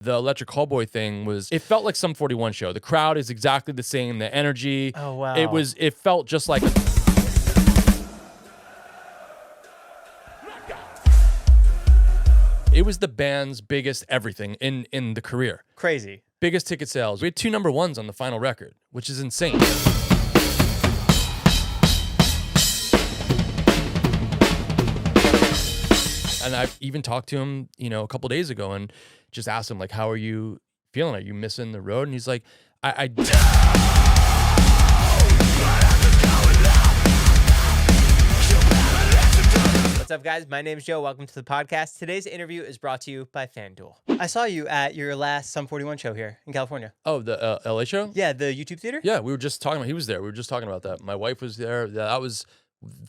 The Electric Callboy thing it felt like some 41 show. The crowd is exactly the same, the energy. Oh, wow. It felt just like it was the band's biggest everything in the career. Crazy. Biggest ticket sales. We had 2 number ones on the final record, which is insane. And I even talked to him, a couple days ago and just asked him, like, how are you feeling? Are you missing the road? And he's like, What's up, guys? My name is Joe. Welcome to the podcast. Today's interview is brought to you by FanDuel. I saw you at your last Sum 41 show here in California. Oh, the LA show? Yeah, the YouTube theater? Yeah, we were just talking about, he was there. We were just talking about that. My wife was there. That was,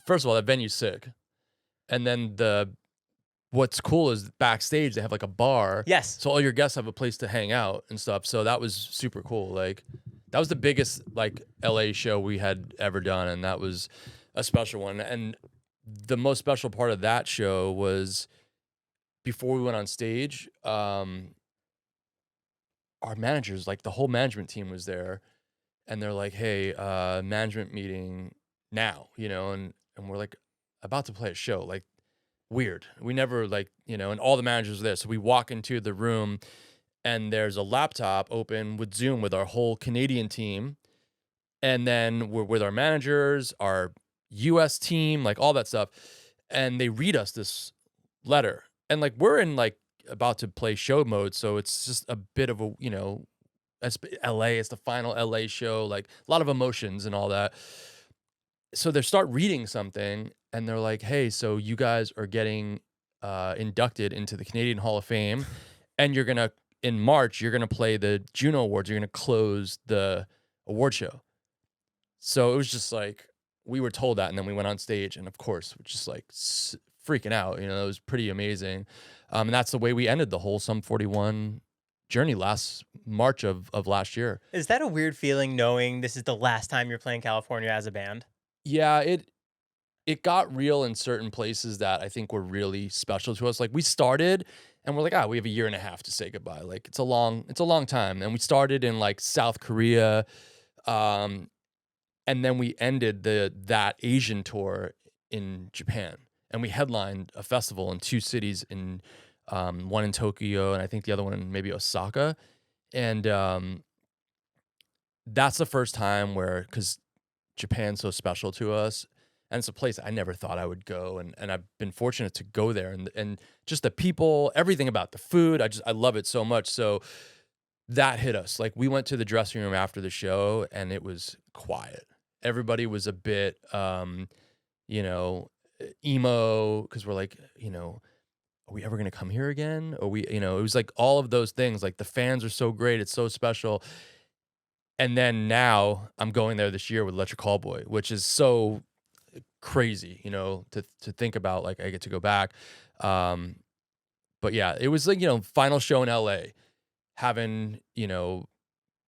first of all, that venue's sick. And then what's cool is backstage, they have like a bar. Yes. So all your guests have a place to hang out and stuff. So that was super cool. Like, that was the biggest, like, LA show we had ever done. And that was a special one. And the most special part of that show was before we went on stage, our managers, like the whole management team was there, and they're like, hey, management meeting now, and we're like about to play a show, like weird. We never and all the managers are there. So we walk into the room and there's a laptop open with Zoom with our whole Canadian team. And then we're with our managers, our US team, like all that stuff. And they read us this letter. And like we're in like about to play show mode. So it's just a bit of a, it's LA, it's the final LA show, like a lot of emotions and all that. So they start reading something and they're like, hey, so you guys are getting inducted into the Canadian Hall of Fame. And in March, you're going to play the Juno Awards. You're going to close the award show. So it was just like, we were told that, and then we went on stage, and of course, we're just like freaking out. It was pretty amazing. And that's the way we ended the whole Sum 41 journey last March of last year. Is that a weird feeling knowing this is the last time you're playing California as a band? Yeah, it got real in certain places that I think were really special to us. Like we started and we're like, we have a year and a half to say goodbye. Like it's a long time. And we started in like South Korea, and then we ended that Asian tour in Japan, and we headlined a festival in 2 cities, in one in Tokyo, and I think the other one in maybe Osaka. And that's the first time because Japan's so special to us, and it's a place I never thought I would go, and I've been fortunate to go there, and just the people, everything about the food, I love it so much. So that hit us. Like we went to the dressing room after the show, and it was quiet. Everybody was a bit, emo, because we're like, are we ever going to come here again? Or it was like all of those things. Like the fans are so great. It's so special. And then now I'm going there this year with Electric Callboy, which is so crazy, to think about. Like I get to go back. But yeah, it was like, final show in LA, having,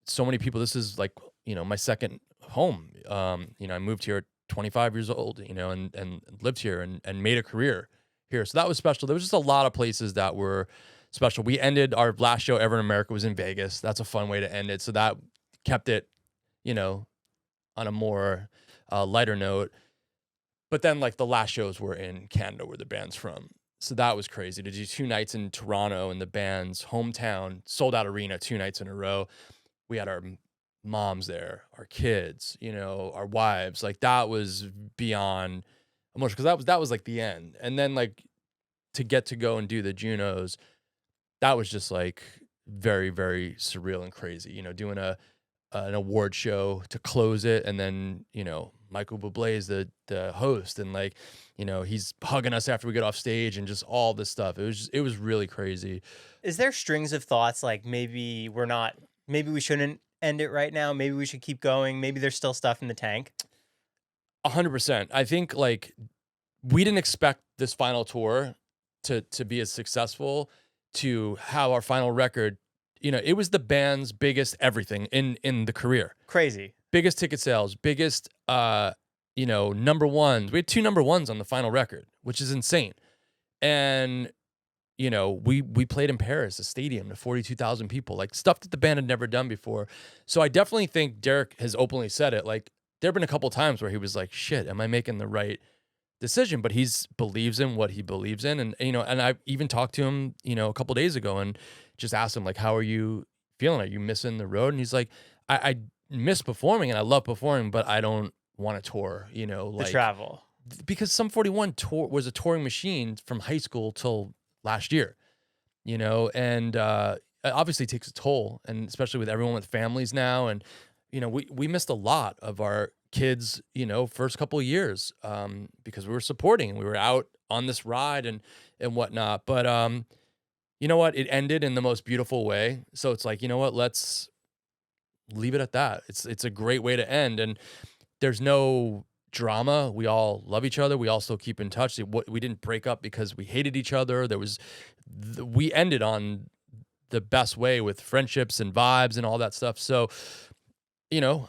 so many people. This is like, my second home. I moved here at 25 years old, and lived here and made a career here. So that was special. There was just a lot of places that were special. We ended our last show ever in America was in Vegas. That's a fun way to end it. So that kept it, on a more lighter note. But then like the last shows were in Canada, where the band's from. So that was crazy to do 2 nights in Toronto in the band's hometown, sold out arena 2 nights in a row. We had our moms there, our kids, our wives. Like that was beyond emotional, because that was like the end. And then like to get to go and do the Junos, that was just like very, very surreal and crazy. Doing an award show to close it, and then Michael Bublé is the host, and like he's hugging us after we get off stage, and just all this stuff. It was really crazy. Is there strings of thoughts like maybe we shouldn't end it right now? Maybe we should keep going. Maybe there's still stuff in the tank. 100%. I think like we didn't expect this final tour to be as successful, to have our final record. It was the band's biggest everything in the career. Crazy. Biggest ticket sales, biggest number ones. We had 2 number ones on the final record, which is insane. And we played in Paris, a stadium to 42,000 people, like stuff that the band had never done before. So I definitely think Derek has openly said it. Like there have been a couple times where he was like, "Shit, am I making the right decision?" But he's believes in what he believes in, and I even talked to him, a couple days ago, and just asked him like, "How are you feeling? Are you missing the road?" And he's like, "I miss performing, and I love performing, but I don't want to tour, The like." travel. Because Sum 41 tour was a touring machine from high school till last year, and it obviously takes a toll, and especially with everyone with families now, and we missed a lot of our kids, first couple of years, because we were supporting and we were out on this ride and whatnot. But you know what? It ended in the most beautiful way. So it's like, you know what? Let's leave it at that. It's a great way to end, and there's no drama. We all love each other. We all still keep in touch. We didn't break up because we hated each other. We ended on the best way with friendships and vibes and all that stuff. So, you know,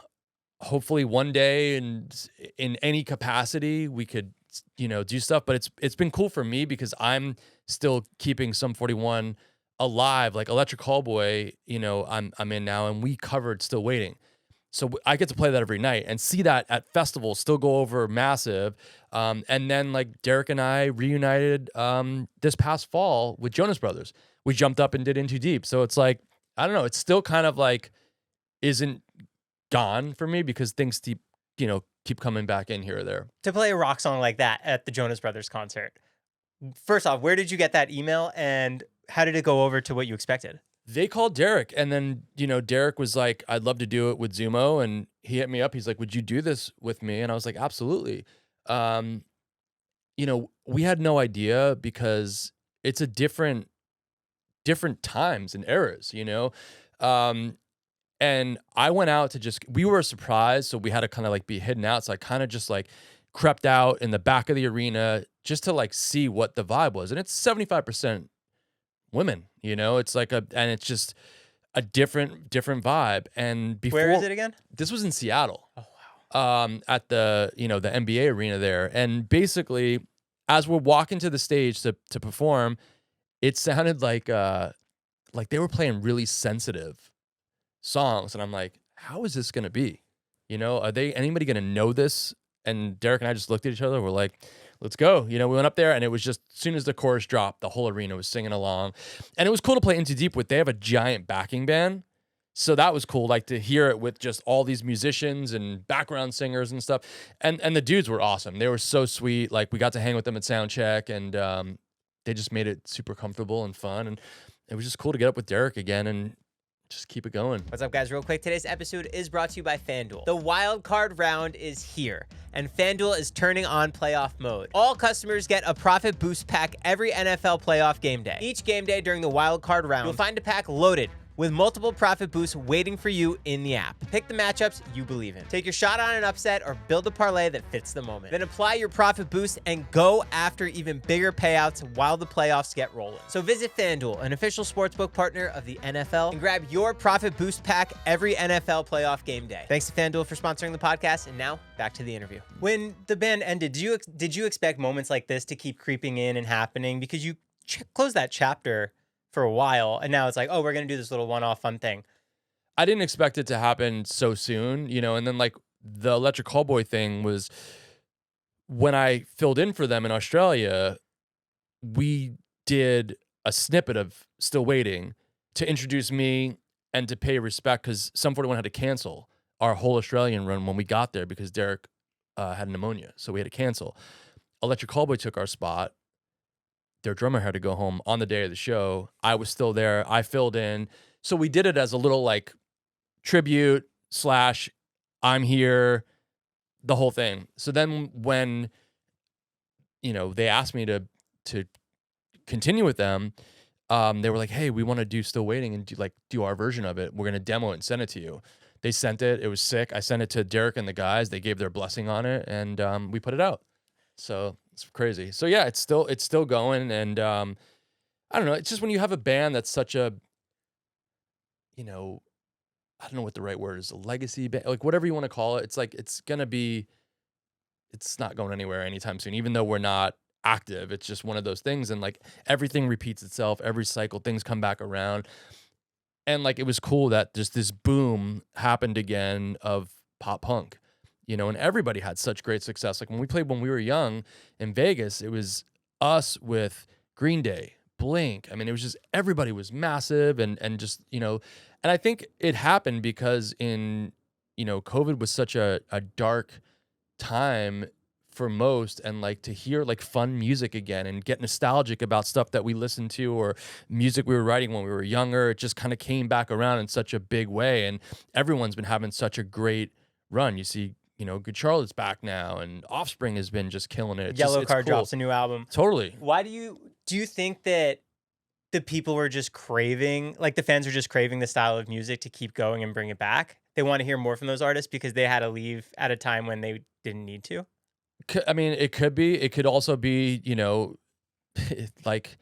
hopefully one day and in any capacity we could, do stuff. But it's been cool for me because I'm still keeping Sum 41 alive. Like Electric Callboy, I'm in now, and we covered Still Waiting. So I get to play that every night and see that at festivals still go over massive. And then like Derek and I reunited this past fall with Jonas Brothers. We jumped up and did In Too Deep. So it's like, I don't know, it's still kind of like isn't gone for me because things keep coming back in here or there. To play a rock song like that at the Jonas Brothers concert, first off, where did you get that email and how did it go over to what you expected? They called Derek, and then, Derek was like, "I'd love to do it with Zummo," and he hit me up. He's like, "Would you do this with me?" And I was like, "Absolutely." Um, we had no idea because it's a different times and eras, Um, and I went out to we were surprised, so we had to kind of like be hidden out. So I kind of just like crept out in the back of the arena just to like see what the vibe was. And it's 75% women, it's like and it's just a different vibe. And Where is it again? this was in Seattle, Oh, wow. at the NBA arena there. And basically, as we're walking to the stage to perform, it sounded like they were playing really sensitive songs. And I'm like, how is this gonna be? Are they anybody gonna know this? And Derek and I just looked at each other. We're like, let's go. We went up there, and it was just as soon as the chorus dropped, the whole arena was singing along. And it was cool to play In Too Deep with. They have a giant backing band. So that was cool, like to hear it with just all these musicians and background singers and stuff. And the dudes were awesome. They were so sweet. Like we got to hang with them at soundcheck, and they just made it super comfortable and fun. And it was just cool to get up with Derek again and just keep it going. What's up, guys? Real quick, today's episode is brought to you by FanDuel. The wild card round is here, and FanDuel is turning on playoff mode. All customers get a profit boost pack every NFL playoff game day. Each game day during the wild card round, you'll find a pack loaded with multiple profit boosts waiting for you in the app. Pick the matchups you believe in. Take your shot on an upset or build a parlay that fits the moment. Then apply your profit boost and go after even bigger payouts while the playoffs get rolling. So visit FanDuel, an official sportsbook partner of the NFL, and grab your profit boost pack every NFL playoff game day. Thanks to FanDuel for sponsoring the podcast, and now back to the interview. When the band ended, did you expect moments like this to keep creeping in and happening? Because you closed that chapter for a while, and now it's like, oh, we're gonna do this little one-off fun thing. I didn't expect it to happen so soon, and then like the Electric Callboy thing was when I filled in for them in Australia, we did a snippet of Still Waiting to introduce me and to pay respect because Sum 41 had to cancel our whole Australian run when we got there because Derek had pneumonia, so we had to cancel. Electric Callboy took our spot. Their drummer had to go home on the day of the show. I was still there. I filled in. So we did it as a little like tribute / I'm here, the whole thing. So then when, they asked me to continue with them, they were like, hey, we want to do Still Waiting and do our version of it. We're going to demo it and send it to you. They sent it. It was sick. I sent it to Derek and the guys. They gave their blessing on it, and we put it out. So it's crazy. So yeah, it's still going, and I don't know. It's just when you have a band that's such a, I don't know what the right word is, a legacy band, like whatever you want to call it. It's like it's not going anywhere anytime soon. Even though we're not active. It's just one of those things, and like everything repeats itself every cycle. Things come back around, and like it was cool that just this boom happened again of pop punk, and everybody had such great success. Like when we played when we were young in Vegas, it was us with Green Day, Blink. I mean, it was just everybody was massive, and just and I think it happened because in COVID was such a dark time for most, and like to hear like fun music again and get nostalgic about stuff that we listened to or music we were writing when we were younger, it just kind of came back around in such a big way, and everyone's been having such a great run. You see, Good Charlotte's back now, and Offspring has been just killing it. Yellow Card cool. drops a new album. Totally. Why do you think that the people were just craving, like the fans were just craving the style of music to keep going and bring it back? They want to hear more from those artists because they had to leave at a time when they didn't need to? I mean, it could be. It could also be, like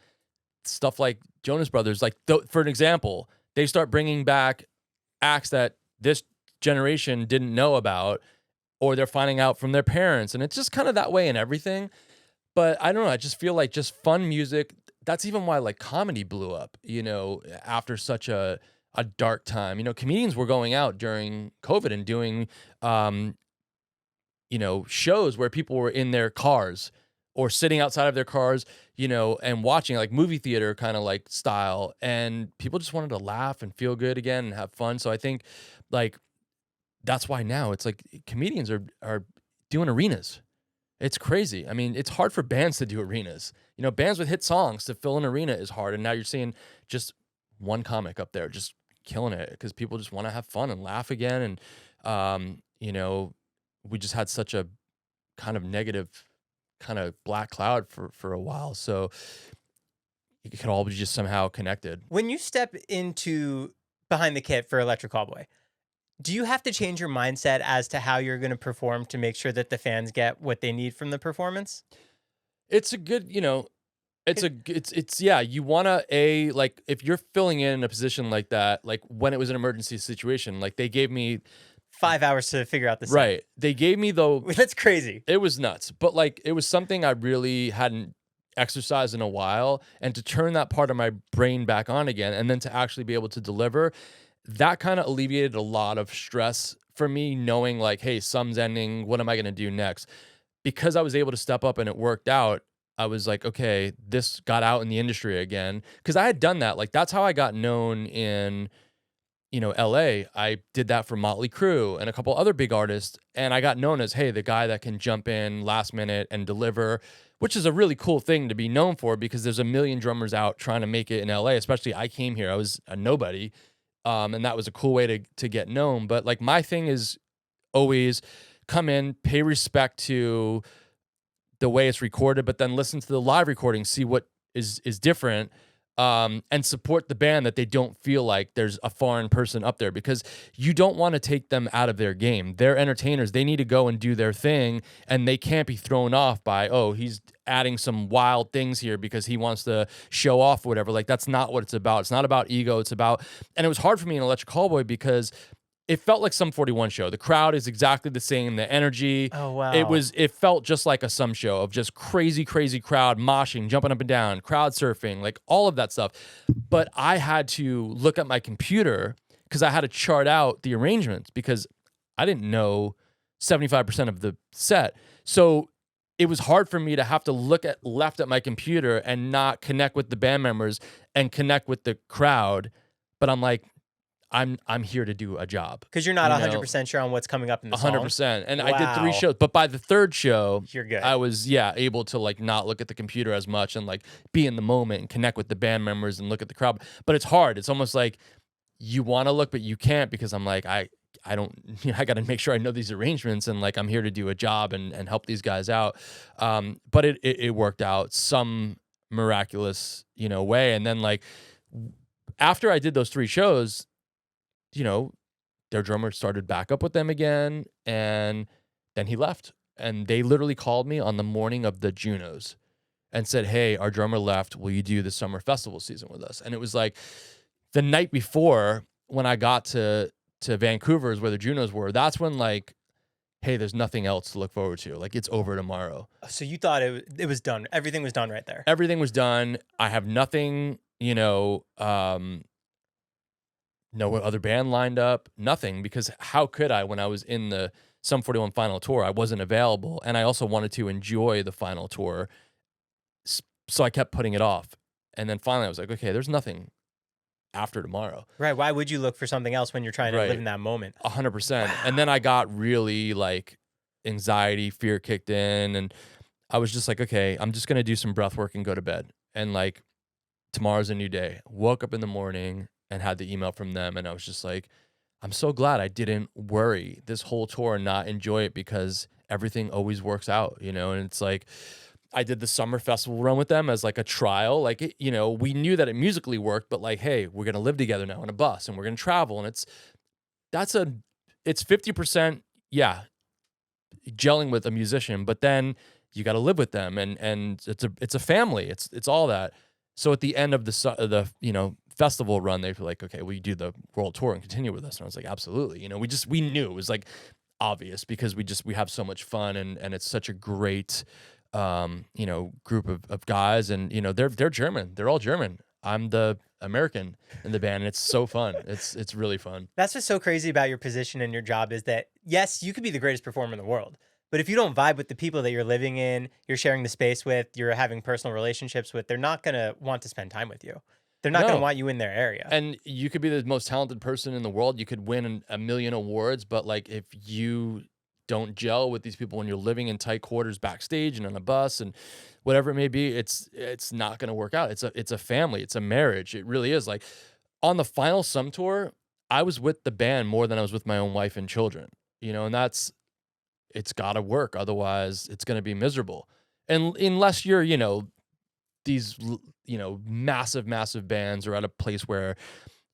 stuff like Jonas Brothers. Like, for an example, they start bringing back acts that this generation didn't know about, or they're finding out from their parents. And it's just kind of that way in everything. But I don't know. I just feel like just fun music. That's even why like comedy blew up, after such a dark time. Comedians were going out during COVID and doing, shows where people were in their cars or sitting outside of their cars, and watching like movie theater kind of like style. And people just wanted to laugh and feel good again and have fun. So I think like that's why now it's like comedians are doing arenas. It's crazy. I mean, it's hard for bands to do arenas. Bands with hit songs to fill an arena is hard. And now you're seeing just one comic up there just killing it because people just want to have fun and laugh again. And, we just had such a kind of negative kind of black cloud for a while. So it could all be just somehow connected. When you step into behind the kit for Electric Callboy, do you have to change your mindset as to how you're going to perform to make sure that the fans get what they need from the performance? It's a good, it's yeah, you want to like if you're filling in a position like that, like when it was an emergency situation, like they gave me 5 hours to figure out the set. Right. They gave me That's crazy. It was nuts. But like it was something I really hadn't exercised in a while, and to turn that part of my brain back on again and then to actually be able to deliver, that kind of alleviated a lot of stress for me, knowing like, hey, sum's ending, what am I going to do next? Because I was able to step up and it worked out, I was like, okay, this got out in the industry again. Because I had done that. Like that's how I got known in LA. I did that for Motley Crue and a couple other big artists, and I got known as, hey, the guy that can jump in last minute and deliver, which is a really cool thing to be known for because there's a million drummers out trying to make it in LA. Especially I came here, I was a nobody, and that was a cool way to get known. But like my thing is always come in, pay respect to the way it's recorded, but then listen to the live recording, see what is different. And support the band, that they don't feel like there's a foreign person up there, because you don't want to take them out of their game. They're entertainers. They need to go and do their thing, and they can't be thrown off by, oh, he's adding some wild things here because he wants to show off or whatever. Like, that's not what it's about. It's not about ego. It's about, and it was hard for me in Electric Callboy because it felt like some 41 show. The crowd is exactly the same. The energy. Oh, wow. It felt just like a Sum show of just crazy, crazy crowd moshing, jumping up and down, crowd surfing, like all of that stuff. But I had to look at my computer because I had to chart out the arrangements because I didn't know 75% of the set. So it was hard for me to have to look left at my computer and not connect with the band members and connect with the crowd. But I'm like, I'm here to do a job. Because you're not 100% sure on what's coming up in the song. 100%. And Wow. I did 3 shows. But by the 3rd show, You're good. I was, able to like not look at the computer as much and like be in the moment and connect with the band members and look at the crowd. But it's hard. It's almost like you want to look, but you can't, because I'm like, I don't, I got to make sure I know these arrangements, and like I'm here to do a job and help these guys out. But it worked out some miraculous, way. And then like after I did those 3 shows, their drummer started back up with them again, and then he left. And they literally called me on the morning of the Junos and said, hey, our drummer left. Will you do the summer festival season with us? And it was like the night before when I got to Vancouver is where the Junos were. That's when like hey, there's nothing else to look forward to. Like, it's over tomorrow. So you thought it was done. Everything was done right there. Everything was done. I have nothing, no other band lined up, nothing, because how could I when I was in the Sum 41 final tour? I wasn't available, and I also wanted to enjoy the final tour, so I kept putting it off. And then finally I was like, okay, there's nothing after tomorrow. Right. Why would you look for something else when you're trying to live in that moment? 100%. And then I got really like anxiety, fear kicked in, and I was just like, okay, I'm just gonna do some breath work and go to bed. And like, tomorrow's a new day. Woke up in the morning and had the email from them, and I was just like, I'm so glad I didn't worry this whole tour and not enjoy it, because everything always works out, And it's like, I did the summer festival run with them as like a trial. Like, we knew that it musically worked, but like, hey, we're going to live together now in a bus and we're going to travel. And it's 50%, yeah, gelling with a musician, but then you got to live with them, and it's a family. It's all that. So at the end of the festival run, they were like, okay, will you do the world tour and continue with us? And I was like, absolutely. We knew it was like obvious, because we have so much fun, and it's such a great group of guys, and they're German. They're all German. I'm the American in the band, and it's so fun. It's really fun. That's what's so crazy about your position and your job, is that yes, you could be the greatest performer in the world, but if you don't vibe with the people that you're living in, you're sharing the space with, you're having personal relationships with, they're not going to want to spend time with you. They're not going to want you in their area. And you could be the most talented person in the world. You could win a million awards, but like, if you don't gel with these people when you're living in tight quarters backstage and on a bus and whatever it may be, it's not going to work out. It's a family. It's a marriage. It really is. Like, on the final Sum tour, I was with the band more than I was with my own wife and children, and it's got to work. Otherwise it's going to be miserable. And unless you're, these, massive bands, or at a place where,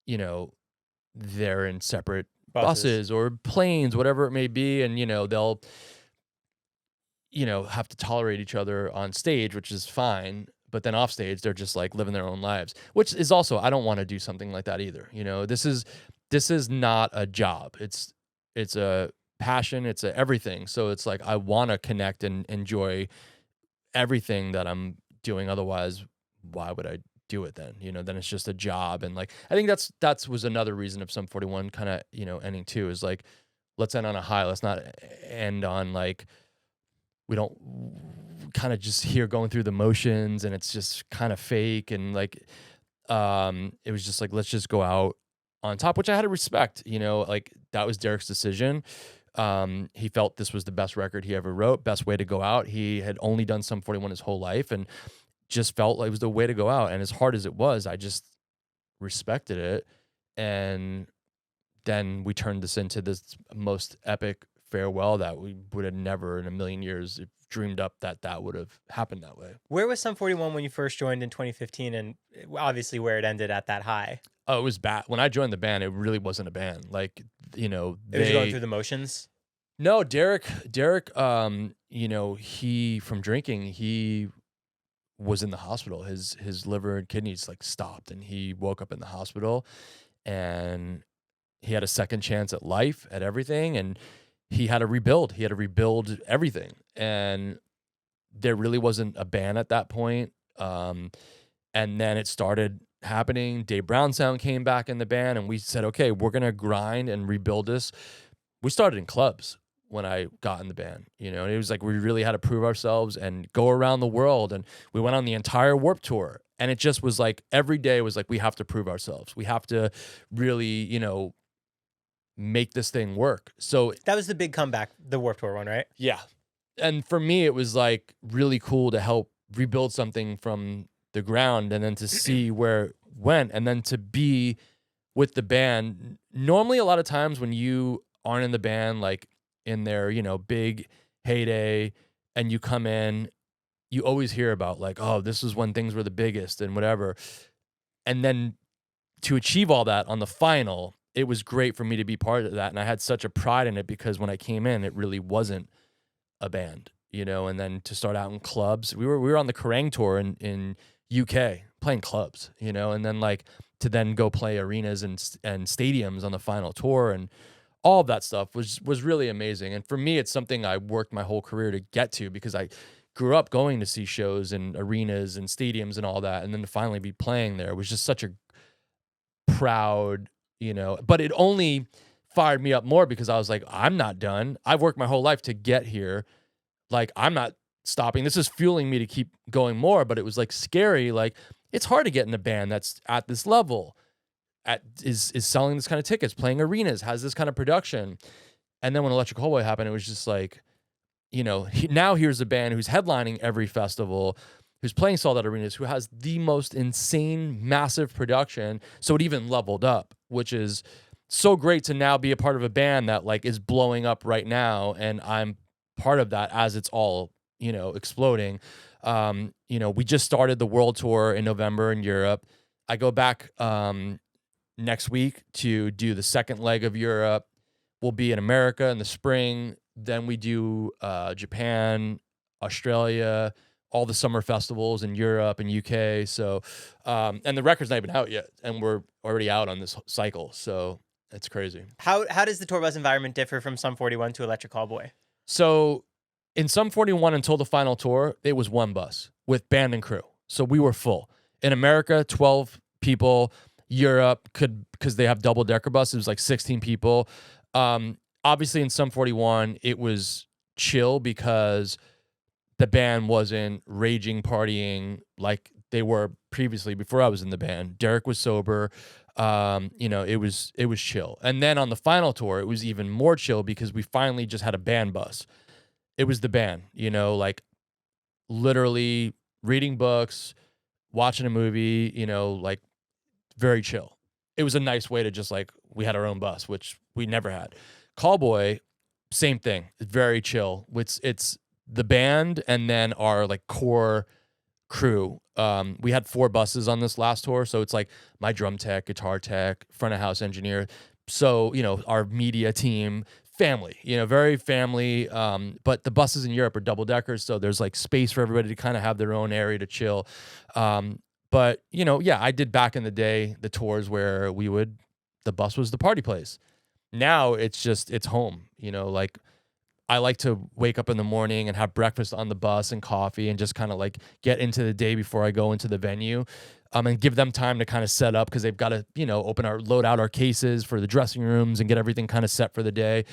they're in separate buses or planes, whatever it may be, and they'll have to tolerate each other on stage, which is fine, but then off stage they're just like living their own lives, which is also, I don't want to do something like that either. This is not a job. It's a passion, it's a everything. So it's like, I want to connect and enjoy everything that I'm doing. Otherwise, why would I do it then? Then it's just a job. And like, I think that's was another reason of Sum 41 kind of, ending too, is like, let's end on a high. Let's not end on like, we don't kind of just here going through the motions and it's just kind of fake. And like, it was just like, let's just go out on top, which I had to respect, like, that was Derek's decision. He felt this was the best record he ever wrote, best way to go out. He had only done Sum 41 his whole life, and just felt like it was the way to go out. And as hard as it was, I just respected it. And then we turned this into this most epic farewell that we would have never in a million years dreamed up that would have happened that way. Where was Sum 41 when you first joined in 2015, and obviously where it ended at that high? Oh, it was bad. When I joined the band, it really wasn't a band. Like, it was going through the motions? No, Derek, he, from drinking, he was in the hospital. His liver and kidneys like stopped, and he woke up in the hospital, and he had a second chance at life, at everything, and he had to rebuild. He had to rebuild everything, and there really wasn't a band at that point. And then it started happening. Dave Brown sound came back in the band, and we said, okay, we're gonna grind and rebuild this. We started in clubs when I got in the band, and it was like, we really had to prove ourselves and go around the world. And we went on the entire Warped Tour, and it just was like, every day was like, we have to prove ourselves. We have to really, make this thing work. So that was the big comeback, the Warped Tour one, right? Yeah. And for me, it was like really cool to help rebuild something from the ground, and then to see where it went, and then to be with the band. Normally, a lot of times when you aren't in the band, like in their, big heyday, and you come in, you always hear about like, oh, this is when things were the biggest and whatever. And then to achieve all that on the final, it was great for me to be part of that. And I had such a pride in it, because when I came in, it really wasn't a band, and then to start out in clubs, we were on the Kerrang tour in UK playing clubs, and then like to then go play arenas and stadiums on the final tour. And all of that stuff was really amazing. And for me, it's something I worked my whole career to get to because I grew up going to see shows and arenas and stadiums and all that. And then to finally be playing there was just such a proud, but it only fired me up more because I was like, I'm not done. I've worked my whole life to get here. Like, I'm not stopping. This is fueling me to keep going more. But it was like scary. Like, it's hard to get in a band that's at this level, is selling this kind of tickets, playing arenas, has this kind of production. And then when Electric Callboy happened, it was just like, now here's a band who's headlining every festival, who's playing sold out arenas, who has the most insane, massive production. So it even leveled up, which is so great to now be a part of a band that like is blowing up right now. And I'm part of that as it's all, exploding. We just started the world tour in November in Europe. I go back next week to do the second leg of Europe. We'll be in America in the spring. Then we do Japan, Australia, all the summer festivals in Europe and UK. So, and the record's not even out yet, and we're already out on this cycle. So it's crazy. How does the tour bus environment differ from Sum 41 to Electric Callboy? So in Sum 41 until the final tour, it was one bus with band and crew. So we were full. In America, 12 people. Europe because they have double decker buses, it was like 16 people. Obviously in Sum 41, it was chill because the band wasn't raging, partying like they were previously before I was in the band. Derek was sober. It was chill. And then on the final tour, it was even more chill because we finally just had a band bus. It was the band, like literally reading books, watching a movie, like very chill. It was a nice way to just like, we had our own bus, which we never had. Callboy, same thing. Very chill. It's the band and then our like core crew. We had 4 buses on this last tour. So it's like my drum tech, guitar tech, front of house engineer. So, our media team, family, very family. But the buses in Europe are double deckers. So there's like space for everybody to kind of have their own area to chill. But, I did back in the day, the tours where the bus was the party place. Now it's home, like I like to wake up in the morning and have breakfast on the bus and coffee and just kind of like get into the day before I go into the venue, and give them time to kind of set up because they've got to, load out our cases for the dressing rooms and get everything kind of set for the day.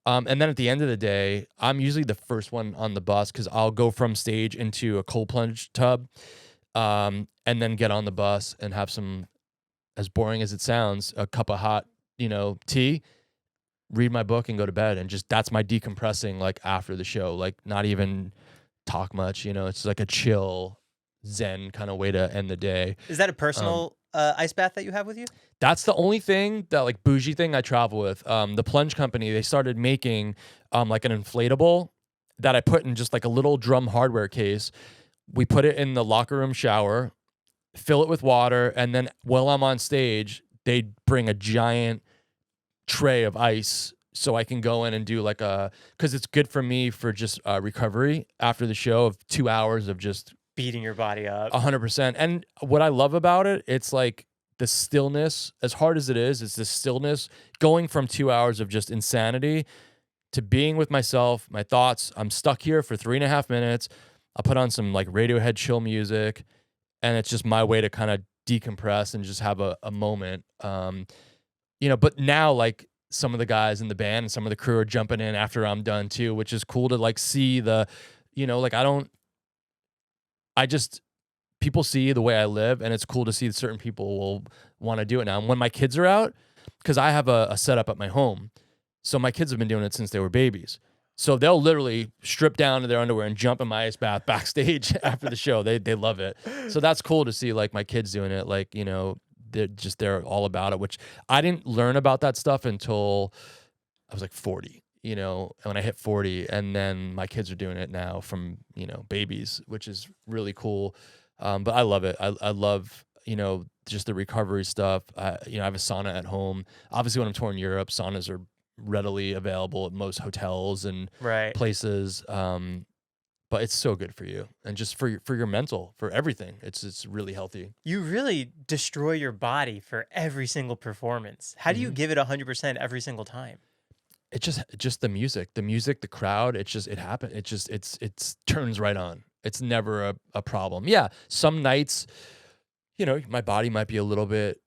And then at the end of the day, I'm usually the first one on the bus because I'll go from stage into a cold plunge tub. And then get on the bus and have some, as boring as it sounds, a cup of hot, tea, read my book and go to bed. And just, that's my decompressing, like after the show, like not even talk much, it's like a chill Zen kind of way to end the day. Is that a personal ice bath that you have with you? That's the only thing, that like bougie thing I travel with. The plunge company, they started making like an inflatable that I put in just like a little drum hardware case. We put it in the locker room shower, fill it with water, and then while I'm on stage, they bring a giant tray of ice so I can go in and do like because it's good for me for just recovery after the show of 2 hours of just beating your body up. 100%. And what I love about it, it's like the stillness, as hard as it is, it's the stillness going from 2 hours of just insanity to being with myself, my thoughts. I'm stuck here for 3.5 minutes. I'll put on some like Radiohead chill music, and it's just my way to kind of decompress and just have a moment. But now like some of the guys in the band and some of the crew are jumping in after I'm done too, which is cool to like see the, like people see the way I live, and it's cool to see that certain people will want to do it now. And when my kids are out, because I have a setup at my home, so my kids have been doing it since they were babies. So they'll literally strip down to their underwear and jump in my ice bath backstage after the show. They love it. So that's cool to see like my kids doing it. Like, they're all about it, which I didn't learn about that stuff until I was like 40, and when I hit 40, and then my kids are doing it now from, babies, which is really cool. But I love it. I love, just the recovery stuff. I have a sauna at home. Obviously when I'm touring Europe, saunas are readily available at most hotels and places. But it's so good for you and just for your mental, for everything. It's really healthy. You really destroy your body for every single performance. How do you give it 100% every single time? Just the music, the crowd, it happened. It's turns right on. It's never a problem. Yeah, some nights, my body might be a little bit,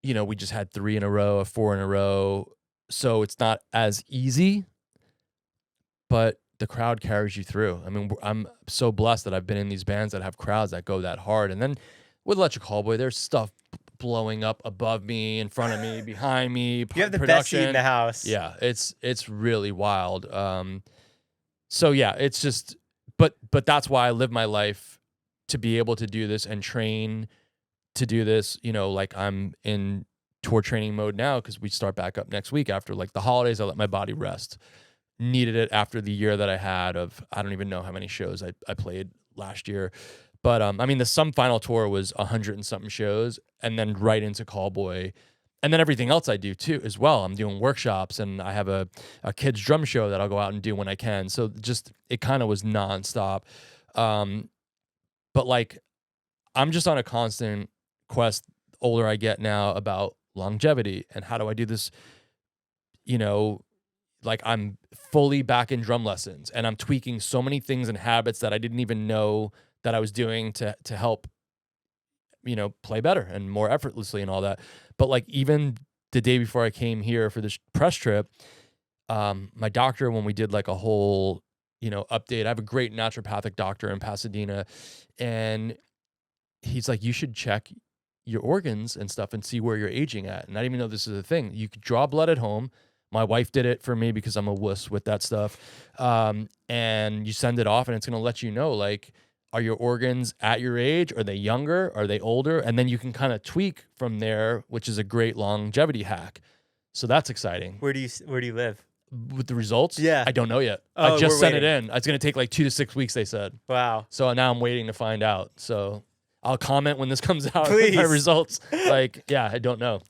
we just had 3 in a row, 4 in a row, so it's not as easy, but the crowd carries you through. I mean, I'm so blessed that I've been in these bands that have crowds that go that hard. And then with Electric Callboy, there's stuff blowing up above me, in front of me, behind me. You have the best seat in the house. Yeah, it's really wild. So yeah, it's just, but that's why I live my life, to be able to do this and train to do this. Like I'm in tour training mode now because we start back up next week after like the holidays. I let my body rest. Needed it after the year that I had of, I don't even know how many shows I played last year. But I mean, the Some Final Tour was 100 and something shows, and then right into Callboy. And then everything else I do too as well. I'm doing workshops, and I have a kids drum show that I'll go out and do when I can. So just, it kind of was nonstop. But like, I'm just on a constant quest, older I get now, about longevity and how do I do this, like I'm fully back in drum lessons, and I'm tweaking so many things and habits that I didn't even know that I was doing to help, play better and more effortlessly and all that. But like even the day before I came here for this press trip, my doctor, when we did like a whole, update, I have a great naturopathic doctor in Pasadena, and he's like, you should check your organs and stuff and see where you're aging at. And I didn't even know this is a thing. You could draw blood at home. My wife did it for me because I'm a wuss with that stuff. And you send it off, and it's going to let you know, like, are your organs at your age? Are they younger? Are they older? And then you can kind of tweak from there, which is a great longevity hack. So that's exciting. Where do you live? With the results? Yeah. I don't know yet. Oh, I just sent waiting. it in. It's going to take like 2 to 6 weeks, they said. Wow. So now I'm waiting to find out. So I'll comment when this comes out. Please. My results. Like, yeah, I don't know.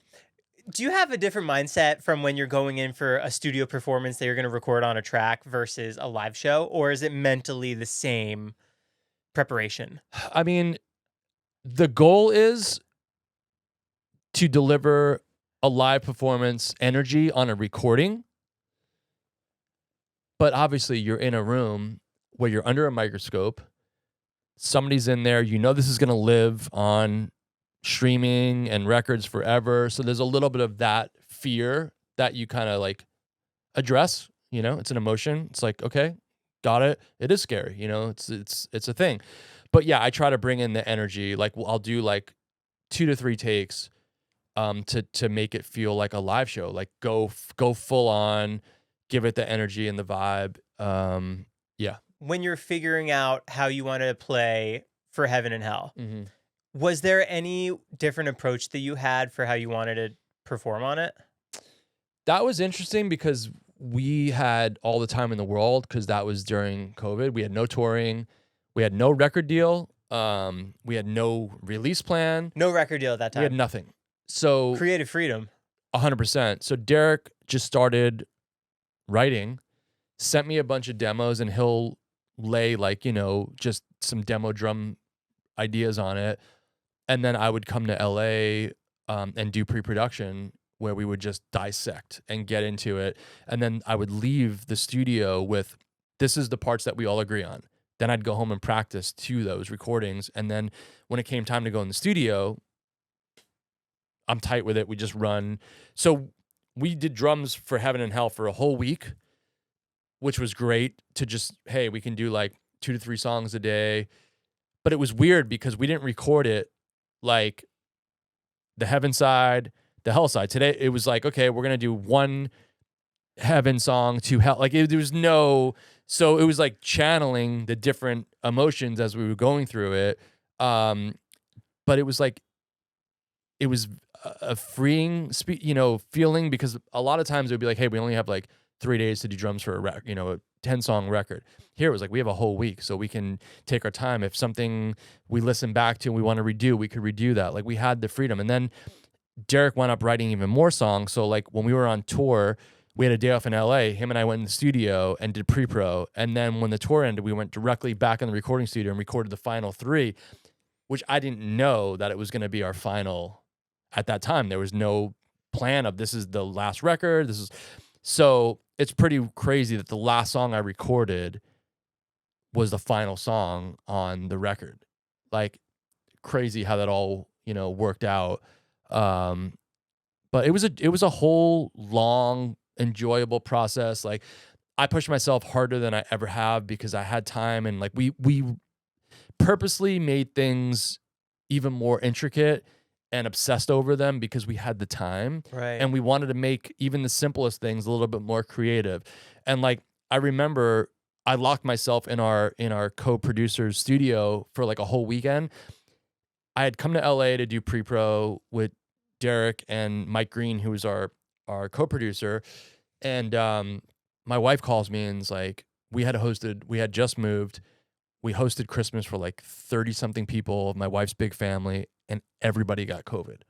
Do you have a different mindset from when you're going in for a studio performance that you're going to record on a track versus a live show? Or is it mentally the same preparation? I mean, the goal is to deliver a live performance energy on a recording. But obviously, you're in a room where you're under a microscope. Somebody's in there. This is going to live on streaming and records forever. So there's a little bit of that fear that you kind of like address. It's an emotion. It's like, okay, got it. It is scary. It's a thing. But yeah, I try to bring in the energy. Like I'll do like 2 to 3 takes to make it feel like a live show. Like go full on, give it the energy and the vibe. Yeah. When you're figuring out how you want to play for Heaven and Hell, Mm-hmm. was there any different approach that you had for how you wanted to perform on it? That was interesting because we had all the time in the world, because that was during COVID. We had no touring. We had no record deal. We had no release plan. No record deal at that time. We had nothing. So creative freedom. 100%. So Derek just started writing, sent me a bunch of demos, and he'll lay like, just some demo drum ideas on it. And then I would come to LA and do pre-production, where we would just dissect and get into it. And then I would leave the studio with, this is the parts that we all agree on. Then I'd go home and practice to those recordings. And then when it came time to go in the studio, I'm tight with it. We just run. So we did drums for Heaven and Hell for a whole week, which was great to just, hey, we can do like 2 to 3 songs a day. But it was weird because we didn't record it like the Heaven side, the Hell side. Today, it was like, okay, we're going to do 1 Heaven song, 2 Hell. Like there was no, so it was like channeling the different emotions as we were going through it. But it was like, it was a freeing, feeling, because a lot of times it would be like, hey, we only have like 3 days to do drums for a 10-song record. Here it was like, we have a whole week, so we can take our time. If something we listen back to and we want to redo, we could redo that. Like we had the freedom. And then Derek wound up writing even more songs. So like when we were on tour, we had a day off in LA. Him and I went in the studio and did pre-pro. And then when the tour ended, we went directly back in the recording studio and recorded the final 3, which I didn't know that it was going to be our final at that time. There was no plan of, this is the last record. So it's pretty crazy that the last song I recorded was the final song on the record. Like, crazy how that all, worked out. Um, but it was a whole long, enjoyable process. Like, I pushed myself harder than I ever have because I had time, and like we purposely made things even more intricate and obsessed over them because we had the time, Right. and we wanted to make even the simplest things a little bit more creative. And like, I remember I locked myself in our co-producer's studio for like a whole weekend. I had come to LA to do pre-pro with Derek and Mike Green, who was our co-producer, and my wife calls me and is like, we had just moved. We hosted Christmas for like 30 something people of my wife's big family, and everybody got COVID.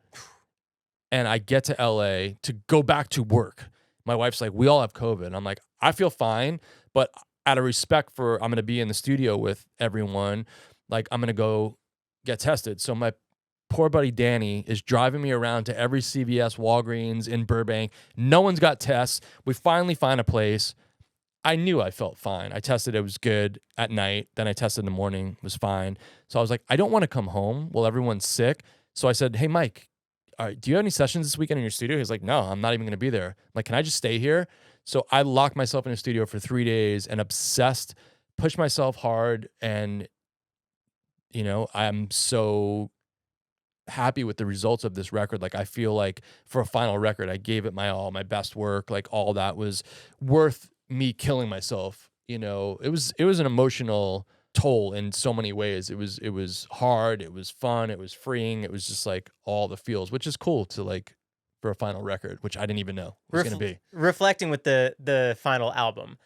And I get to LA to go back to work. My wife's like, we all have COVID. And I'm like, I feel fine, but out of respect for, I'm going to be in the studio with everyone, like, I'm going to go get tested. So my poor buddy Danny is driving me around to every CVS, Walgreens in Burbank. No one's got tests. We finally find a place. I knew I felt fine. I tested, it was good at night. Then I tested in the morning, was fine. So I was like, I don't want to come home while everyone's sick. So I said, hey, Mike, all right, do you have any sessions this weekend in your studio? He's like, no, I'm not even going to be there. I'm like, can I just stay here? So I locked myself in a studio for 3 days and obsessed, pushed myself hard. And, I'm so happy with the results of this record. Like, I feel like for a final record, I gave it my all, my best work. Like, all that was worth me killing myself. It was an emotional toll in so many ways. It was hard, it was fun, it was freeing, it was just like all the feels, which is cool to like for a final record, which I didn't even know was going to be. Reflecting with the final album,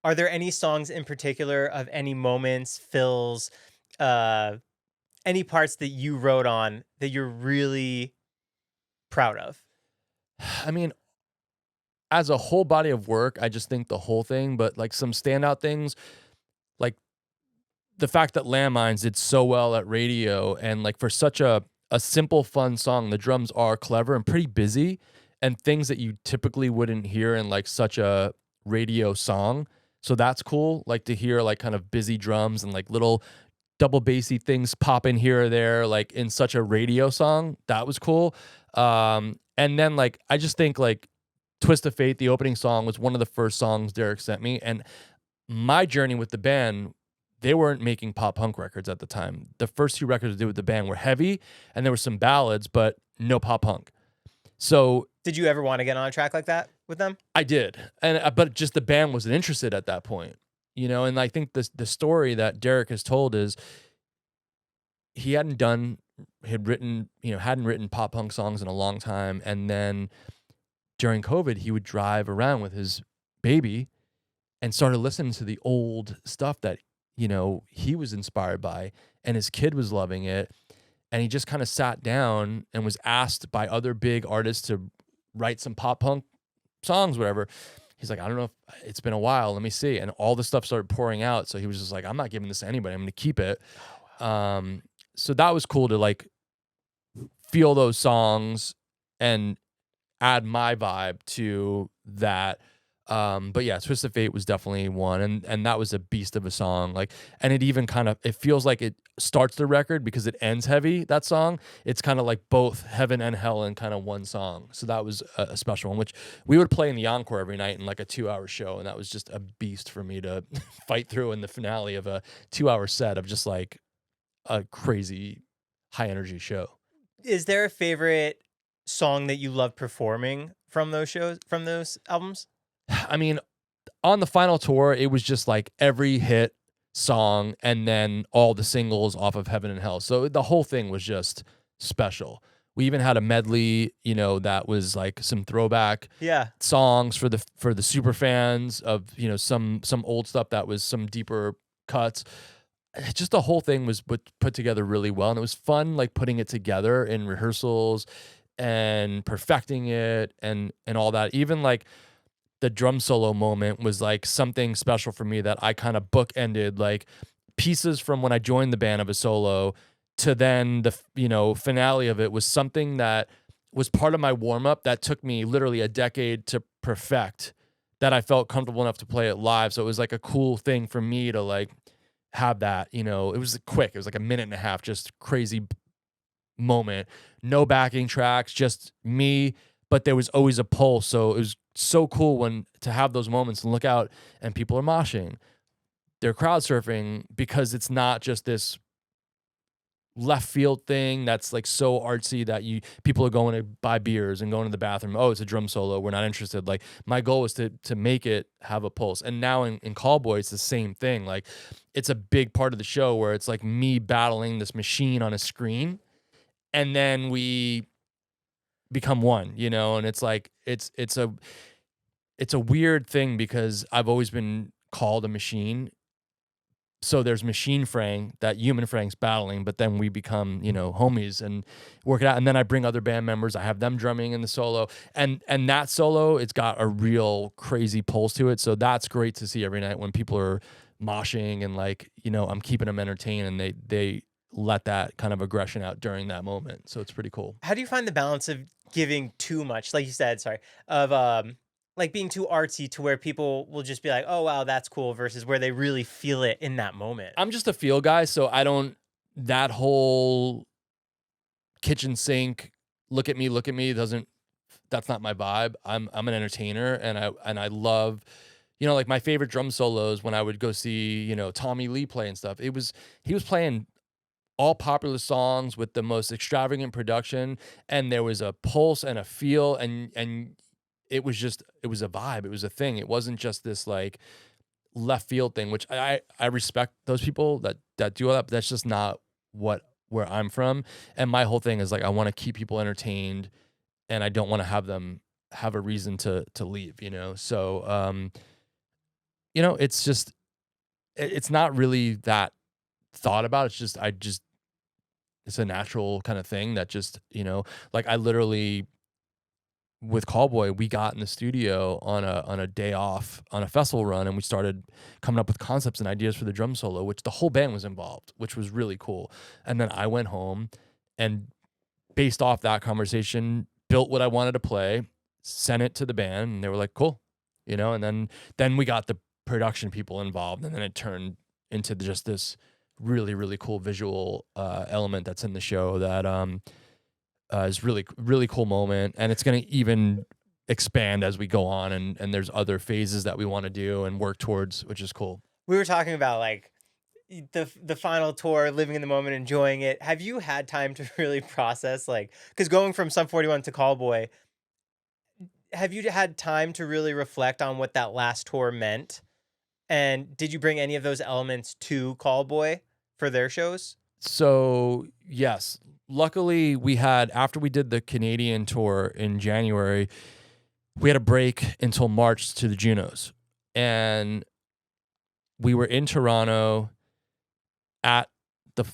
are there any songs in particular of any moments, fills, any parts that you wrote on that you're really proud of? I mean, as a whole body of work, I just think the whole thing, but like some standout things, like the fact that Landmines did so well at radio, and like for such a simple, fun song, the drums are clever and pretty busy, and things that you typically wouldn't hear in like such a radio song. So that's cool, like to hear like kind of busy drums and like little double bassy things pop in here or there, like in such a radio song. That was cool. And then like, I just think like Twist of Fate, the opening song, was one of the first songs Derek sent me. And my journey with the band, they weren't making pop punk records at the time. The first 2 records I did with the band were heavy, and there were some ballads, but no pop punk. So Did you ever want to get on a track like that with them? I did, and but just the band wasn't interested at that point, And I think the story that Derek has told is he hadn't written pop punk songs in a long time, and then during COVID, he would drive around with his baby and started listening to the old stuff that, he was inspired by, and his kid was loving it. And he just kind of sat down and was asked by other big artists to write some pop punk songs, whatever. He's like, I don't know if it's been a while. Let me see. And all the stuff started pouring out. So he was just like, I'm not giving this to anybody. I'm going to keep it. So that was cool to like feel those songs and add my vibe to that. But yeah, Twist of Fate was definitely one, and that was a beast of a song. Like, and it even kind of, it feels like it starts the record because it ends heavy. That song, it's kind of like both heaven and hell in kind of one song. So that was a special one, which we would play in the encore every night in like a 2-hour show, and that was just a beast for me to fight through in the finale of a 2-hour set of just like a crazy high energy show. Is there a favorite song that you love performing from those shows, from those albums? I mean, on the final tour, it was just like every hit song and then all the singles off of Heaven and Hell. So the whole thing was just special. We even had a medley, that was like some throwback songs for the super fans of, some old stuff that was some deeper cuts. Just the whole thing was put together really well, and it was fun like putting it together in rehearsals and perfecting it and all that. Even like the drum solo moment was like something special for me that I kind of bookended, like pieces from when I joined the band of a solo to then the finale of it was something that was part of my warm up that took me literally a decade to perfect. that I felt comfortable enough to play it live. So it was like a cool thing for me to like have that, you know, it was quick. It was like a minute and a half, just crazy moment. No backing tracks, just me, but there was always a pulse. So it was so cool when to have those moments and look out and people are moshing. They're crowd surfing because it's not just this left field thing that's like so artsy that people are going to buy beers and going to the bathroom. Oh, it's a drum solo. We're not interested. Like my goal was to make it have a pulse. And now in Callboy, it's the same thing. Like it's a big part of the show where it's like me battling this machine on a screen, and then we become one, you know. And it's like it's a weird thing because I've always been called a machine. So there's machine Frank, that human Frank's battling, but then we become, you know, homies and work it out. And then I bring other band members. I have them drumming in the solo, and that solo, it's got a real crazy pulse to it. So that's great to see every night when people are moshing and like, you know, I'm keeping them entertained and they let that kind of aggression out during that moment. So it's pretty cool. How do you find the balance of giving too much, like you said, sorry, of like being too artsy to where people will just be like, oh wow, that's cool, versus where they really feel it in that moment? I'm just a feel guy, so I don't, that whole kitchen sink, look at me doesn't, that's not my vibe. I'm an entertainer, and I love, you know, like my favorite drum solos when I would go see, you know, Tommy Lee play and stuff. He was playing all popular songs with the most extravagant production, and there was a pulse and a feel, and it was a vibe. It was a thing. It wasn't just this like left field thing, which I respect those people that do all that, but that's just not where I'm from. And my whole thing is like I want to keep people entertained, and I don't want to have them have a reason to leave, you know. So you know, it's just it's not really that thought about. It's just it's a natural kind of thing that just, you know, like I literally with Callboy, we got in the studio on a day off on a festival run, and we started coming up with concepts and ideas for the drum solo, which the whole band was involved, which was really cool. And then I went home and based off that conversation, built what I wanted to play, sent it to the band, and they were like, cool, you know. And then we got the production people involved, and then it turned into just this really, really cool visual element that's in the show that is really, really cool moment. And it's going to even expand as we go on. And there's other phases that we want to do and work towards, which is cool. We were talking about like the final tour, living in the moment, enjoying it. Have you had time to really process, like, because going from Sum 41 to Callboy, have you had time to really reflect on what that last tour meant? And did you bring any of those elements to Callboy for their shows? So yes, luckily we had, after we did the Canadian tour in January, we had a break until March to the Junos, and we were in Toronto at the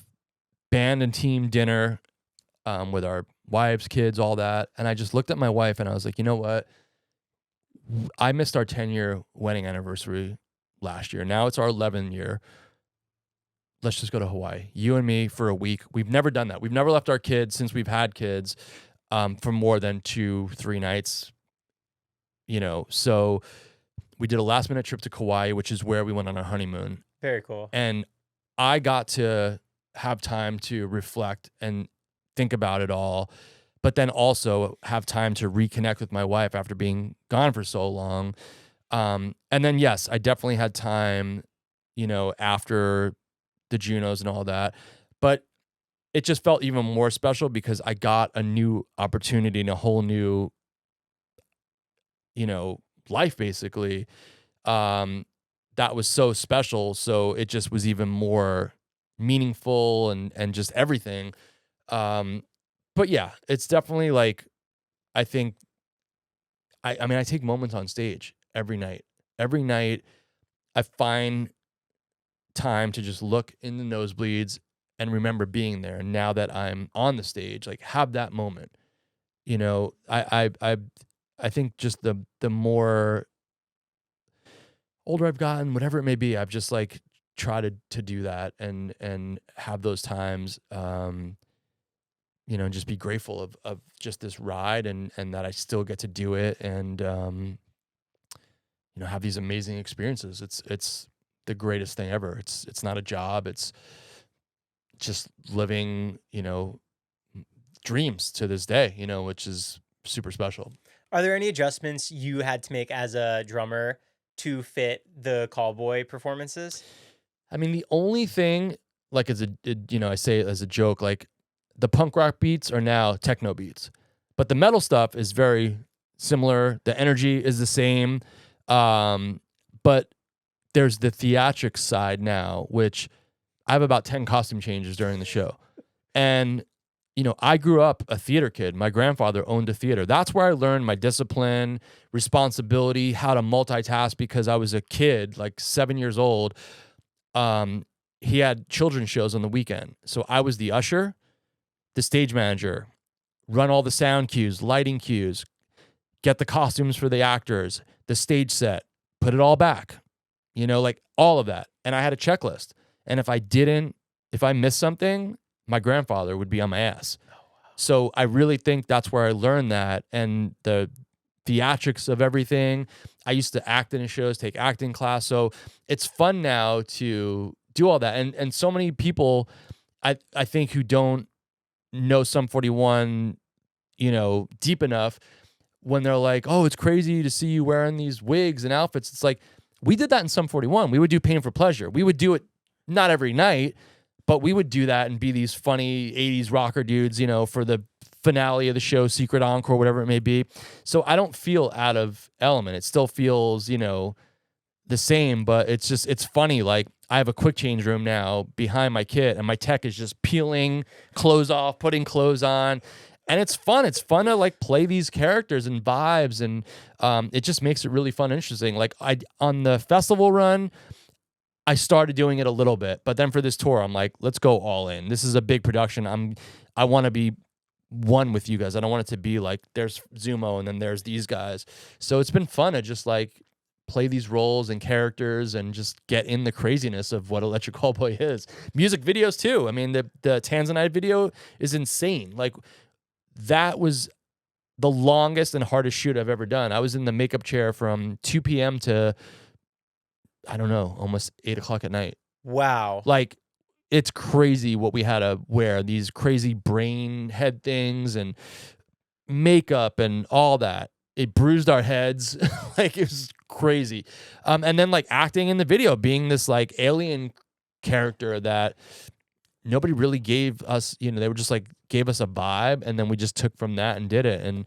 band and team dinner with our wives, kids, all that. And I just looked at my wife and I was like, you know what? I missed our 10-year wedding anniversary last year. Now it's our 11th year. Let's just go to Hawaii. You and me for a week. We've never done that. We've never left our kids since we've had kids for more than 2-3 nights, you know. So we did a last minute trip to Kauai, which is where we went on our honeymoon. Very cool. And I got to have time to reflect and think about it all, but then also have time to reconnect with my wife after being gone for so long. And then, yes, I definitely had time, you know, after the Junos and all that, but it just felt even more special because I got a new opportunity and a whole new, you know, life basically. That was so special. So it just was even more meaningful and just everything. But yeah, it's definitely like, I think, I mean, I take moments on stage every night. Every night I find time to just look in the nosebleeds and remember being there. And now that I'm on the stage, like have that moment, you know. I think just the more older I've gotten, whatever it may be, I've just like tried to do that and have those times, you know, just be grateful of just this ride and that I still get to do it. And, have these amazing experiences. It's the greatest thing ever. It's not a job. It's just living, dreams to this day, which is super special. Are there any adjustments you had to make as a drummer to fit the Callboy performances? I mean, the only thing, like, I say it as a joke, like, the punk rock beats are now techno beats, but the metal stuff is very similar. The energy is the same. But there's the theatrics side now, which I have about 10 costume changes during the show. And, I grew up a theater kid. My grandfather owned a theater. That's where I learned my discipline, responsibility, how to multitask, because I was a kid, like 7 years old. He had children's shows on the weekend. So I was the usher, the stage manager, run all the sound cues, lighting cues, get the costumes for the actors, the stage set, put it all back, like all of that. And I had a checklist. And if I missed something, my grandfather would be on my ass. Oh, wow. So I really think that's where I learned that, and the theatrics of everything. I used to act in shows, take acting class. So it's fun now to do all that. And so many people, I think, who don't know Sum 41, deep enough, when they're like, oh, it's crazy to see you wearing these wigs and outfits. It's like, we did that in Sum 41. We would do Pain for Pleasure. We would do it not every night, but we would do that and be these funny 80s rocker dudes, for the finale of the show, Secret Encore, whatever it may be. So I don't feel out of element. It still feels, the same, but it's funny. Like, I have a quick change room now behind my kit, and my tech is just peeling clothes off, putting clothes on. And it's fun. It's fun to, like, play these characters and vibes, and it just makes it really fun and interesting. Like, on the festival run, I started doing it a little bit, but then for this tour, I'm like, let's go all in. This is a big production. I want to be one with you guys. I don't want it to be like there's Zummo and then there's these guys. So it's been fun to just, like, play these roles and characters and just get in the craziness of what Electric Callboy is. Music videos too. I mean, the Tanzneid video is insane. Like, that was the longest and hardest shoot I've ever done. I was in the makeup chair from 2 p.m. to, I don't know, almost 8 o'clock at night. Wow. Like, it's crazy what we had to wear, these crazy brain head things and makeup and all that. It bruised our heads. Like, it was crazy. And then, like, acting in the video, being this, like, alien character that nobody really gave us, they were just, like, gave us a vibe, and then we just took from that and did it. And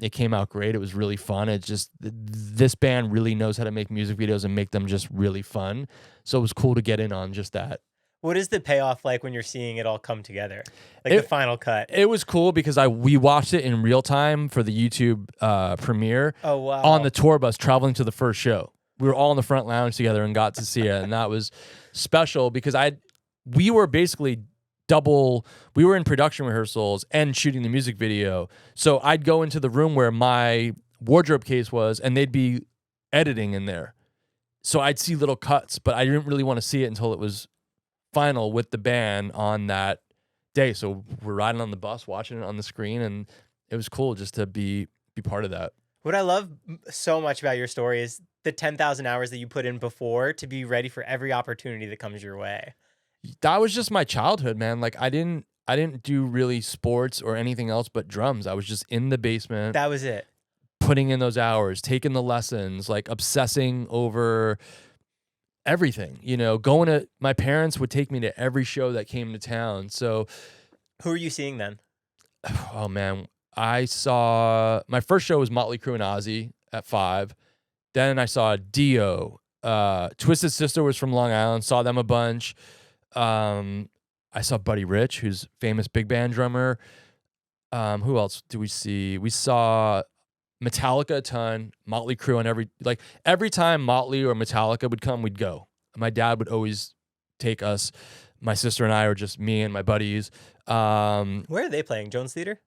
it came out great. It was really fun. It's just, this band really knows how to make music videos and make them just really fun. So it was cool to get in on just that. What is the payoff like when you're seeing it all come together? Like, the final cut. It was cool because we watched it in real time for the YouTube premiere. Oh, wow. On the tour bus traveling to the first show. We were all in the front lounge together and got to see it. And that was special because we were basically we were in production rehearsals and shooting the music video. So I'd go into the room where my wardrobe case was, and they'd be editing in there. So I'd see little cuts, but I didn't really want to see it until it was final with the band on that day. So we're riding on the bus, watching it on the screen, and it was cool just to be part of that. What I love so much about your story is the 10,000 hours that you put in before to be ready for every opportunity that comes your way. That was just my childhood, man. Like, I didn't do really sports or anything else but drums. I was just in the basement. That was it. Putting in those hours, taking the lessons, like, obsessing over everything, my parents would take me to every show that came to town. So who are you seeing then? Oh man, my first show was Motley Crue and Ozzy at 5. Then I saw Dio. Twisted Sister was from Long Island, saw them a bunch. I saw Buddy Rich, who's famous big band drummer. Who else do we see? We saw Metallica a ton, Motley Crue on every time Motley or Metallica would come, we'd go. My dad would always take us, my sister and I, or just me and my buddies. Where are they playing? Jones Theater?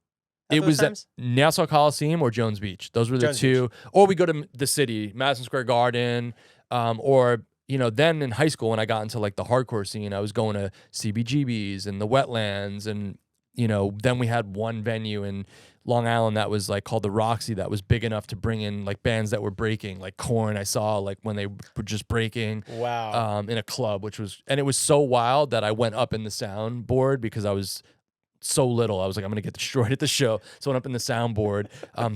It was at Nassau Coliseum or Jones Beach. Those were the two. Beach. Or we go to the city, Madison Square Garden, or, then in high school when I got into, like, the hardcore scene, I was going to CBGB's and the Wetlands, and, then we had one venue in Long Island that was like called the Roxy, that was big enough to bring in like bands that were breaking, like Korn. I saw like when they were just breaking, Wow. in a club, and it was so wild that I went up in the soundboard because I was so little. I was like, I'm gonna get destroyed at the show. So I went up in the soundboard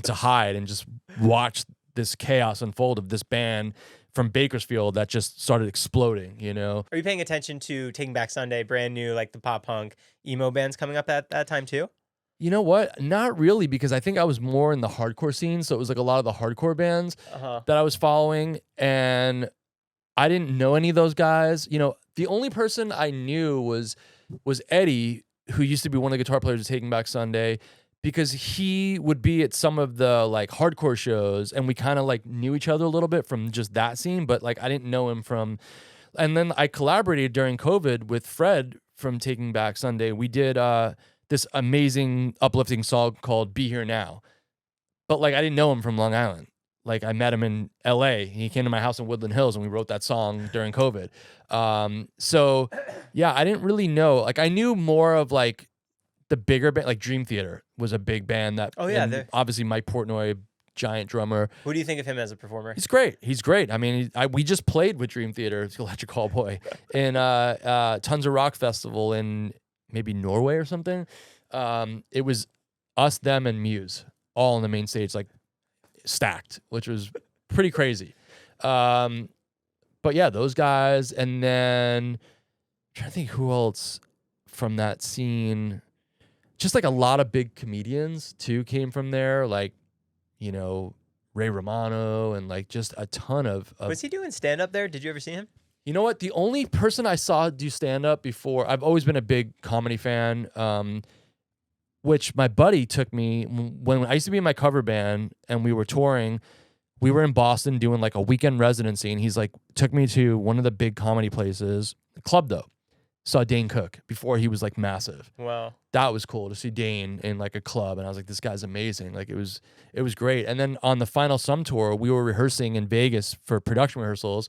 to hide and just watch this chaos unfold of this band from Bakersfield that just started exploding, you know? Are you paying attention to Taking Back Sunday, brand new, like the pop punk emo bands coming up at that time too? You know what? Not really, because I think I was more in the hardcore scene. So it was like a lot of the hardcore bands that I was following. And I didn't know any of those guys. You know, the only person I knew was Eddie, who used to be one of the guitar players of Taking Back Sunday, because he would be at some of the like hardcore shows and we kind of like knew each other a little bit from just that scene, but like I didn't know him from. And then I collaborated during COVID with Fred from Taking Back Sunday. We did this amazing uplifting song called Be Here Now. But like I didn't know him from Long Island. Like I met him in LA. He came to my house in Woodland Hills and we wrote that song during COVID. So yeah, I didn't really know. Like I knew more of like the bigger band, like Dream Theater was a big band that, and obviously Mike Portnoy, giant drummer. Who do you think of him as a performer? He's great. He's great. I mean, we just played with Dream Theater, Electric Callboy, in Tons of Rock Festival in maybe Norway or something. It was us, them, and Muse all on the main stage, like stacked, which was pretty crazy. But yeah, those guys, and then I'm trying to think who else from that scene. Just like a lot of big comedians too came from there, like, you know, Ray Romano and like just a ton of Was he doing stand up there? Did you ever see him? You know what? The only person I saw do stand up before, I've always been a big comedy fan, which my buddy took me when I used to be in my cover band and we were touring. We were in Boston doing like a weekend residency, and he's like, took me to one of the big comedy places, the club though. Saw Dane Cook before he was like massive. Wow. That was cool to see Dane in like a club. And I was like, this guy's amazing. Like it was great. And then on the final Sum tour, we were rehearsing in Vegas for production rehearsals.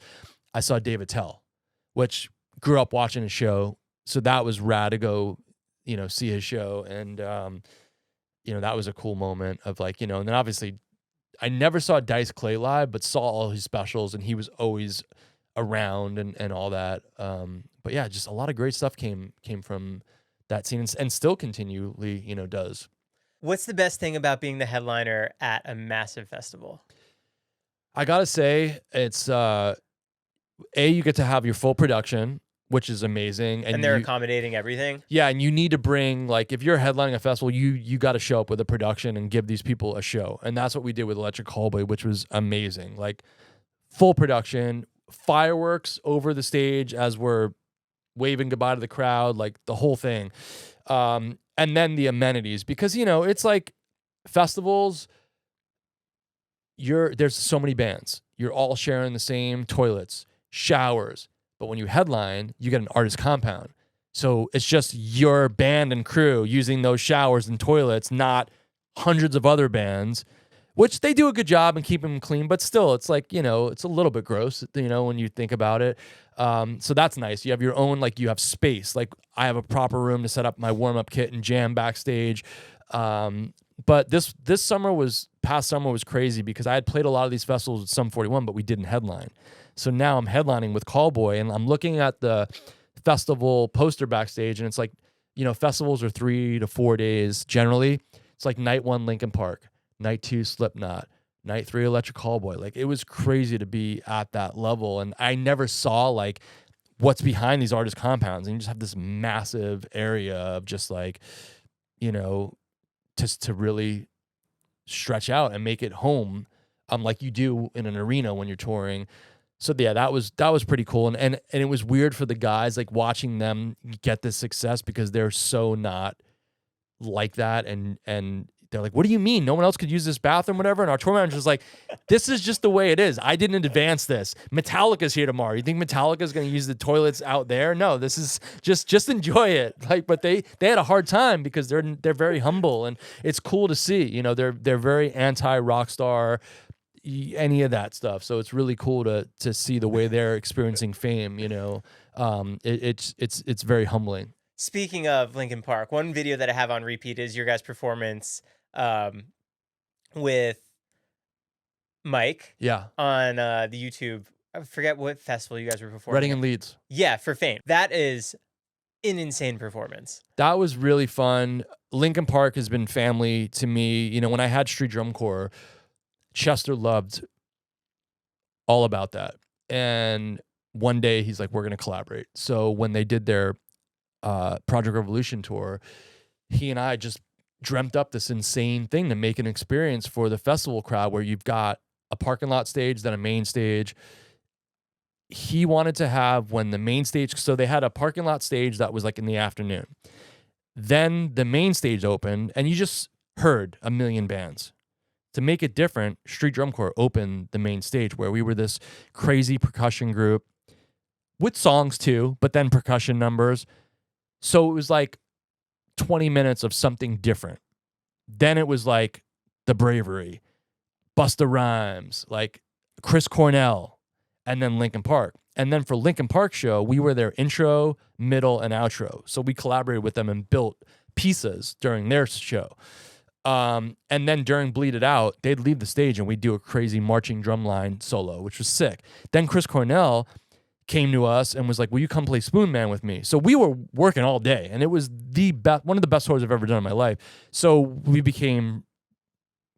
I saw Dave Attell, which grew up watching his show. So that was rad to go, you know, see his show. And, you know, that was a cool moment of like, you know, and then obviously I never saw Dice Clay live, but saw all his specials, and he was always around and all that. But yeah, just a lot of great stuff came from that scene, and still continually, you know, does. What's the best thing about being the headliner at a massive festival? I gotta say, it's you get to have your full production, which is amazing, and they're accommodating everything. Yeah, and you need to bring, like, if you're headlining a festival, you got to show up with a production and give these people a show, and that's what we did with Electric Callboy, which was amazing. Like, full production, fireworks over the stage as we're waving goodbye to the crowd, like the whole thing. And then the amenities, because, you know, it's like festivals, there's so many bands. You're all sharing the same toilets, showers. But when you headline, you get an artist compound. So it's just your band and crew using those showers and toilets, not hundreds of other bands, which they do a good job in keeping them clean, but still, it's like, you know, it's a little bit gross, you know, when you think about it. So that's nice. You have your own, like, you have space. Like, I have a proper room to set up my warm-up kit and jam backstage. But this past summer was crazy because I had played a lot of these festivals with Sum 41, but we didn't headline. So now I'm headlining with Callboy, and I'm looking at the festival poster backstage, and it's like, you know, festivals are 3 to 4 days generally. It's like night 1, Linkin Park. Night 2, Slipknot. Night 3, Electric Callboy. Like, it was crazy to be at that level. And I never saw, like, what's behind these artist compounds. And you just have this massive area of just, like, you know, just to really stretch out and make it home, like you do in an arena when you're touring. So, yeah, that was pretty cool. And it was weird for the guys, like, watching them get this success because they're so not like that. And they're like, what do you mean? No one else could use this bathroom, whatever? And our tour manager's like, this is just the way it is. I didn't advance this. Metallica's here tomorrow. You think Metallica's going to use the toilets out there? No, this is just enjoy it. Like, but they had a hard time because they're very humble, and it's cool to see. You know, they're very anti-rockstar, any of that stuff. So it's really cool to see the way they're experiencing fame. You know, it's very humbling. Speaking of Linkin Park, one video that I have on repeat is your guys' performance um, with Mike Yeah. on the YouTube. I forget what festival you guys were performing Reading at. and Leeds. Yeah, for Fame. That is an insane performance. That was really fun. Linkin Park has been family to me. You know, when I had Street Drum Corps, Chester loved all about that. And one day he's like, we're going to collaborate. So when they did their Project Revolution tour, he and I just dreamt up this insane thing to make an experience for the festival crowd where you've got a parking lot stage, then a main stage. He wanted to have when the main stage, so they had a parking lot stage that was like in the afternoon. Then the main stage opened and you just heard a million bands. To make it different, Street Drum Corps opened the main stage where we were this crazy percussion group with songs too, but then percussion numbers. So it was like 20 minutes of something different. Then it was like The Bravery, Busta Rhymes, like Chris Cornell, and then Linkin Park. And then for Linkin Park show, we were their intro, middle, and outro. So we collaborated with them and built pieces during their show. And then during Bleed It Out, they'd leave the stage and we'd do a crazy marching drumline solo, which was sick. Then Chris Cornell came to us and was like, will you come play Spoon Man with me? So we were working all day and it was the best, one of the best tours I've ever done in my life. So we became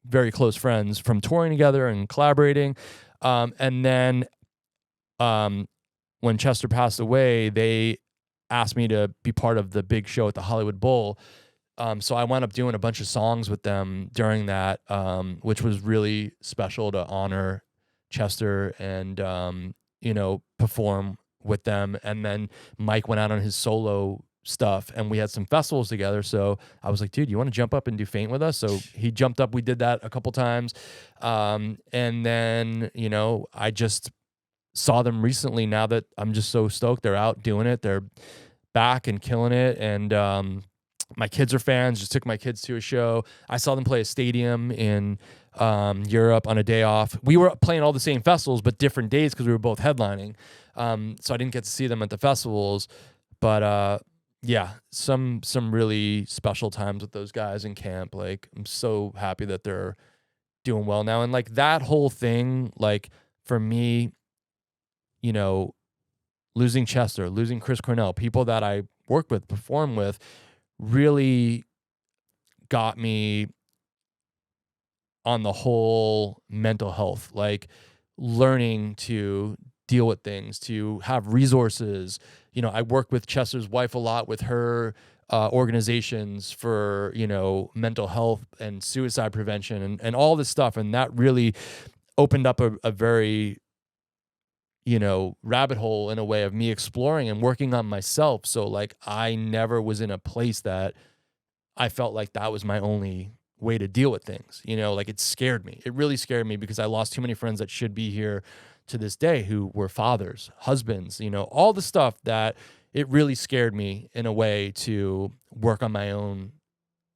very close friends from touring together and collaborating. And then when Chester passed away, they asked me to be part of the big show at the Hollywood Bowl. So I wound up doing a bunch of songs with them during that, which was really special to honor Chester and, you know, perform with them. And then Mike went out on his solo stuff and we had some festivals together. So I was like, dude, you want to jump up and do Faint with us? So he jumped up. We did that a couple times. And then, you know, I just saw them recently now that I'm just so stoked. They're out doing it. They're back and killing it. And, my kids are fans, just took my kids to a show. I saw them play a stadium in Europe on a day off. We were playing all the same festivals, but different days because we were both headlining. So I didn't get to see them at the festivals. But yeah, some really special times with those guys in camp. Like, I'm so happy that they're doing well now. And like that whole thing, like for me, you know, losing Chester, losing Chris Cornell, people that I work with, perform with, really got me on the whole mental health, like learning to deal with things, to have resources. You know, I work with Chester's wife a lot with her organizations for, you know, mental health and suicide prevention and all this stuff. And that really opened up a very, you know, rabbit hole in a way of me exploring and working on myself. So like I never was in a place that I felt like that was my only way to deal with things. You know, like it scared me. It really scared me because I lost too many friends that should be here to this day who were fathers, husbands, you know, all the stuff that it really scared me in a way to work on my own.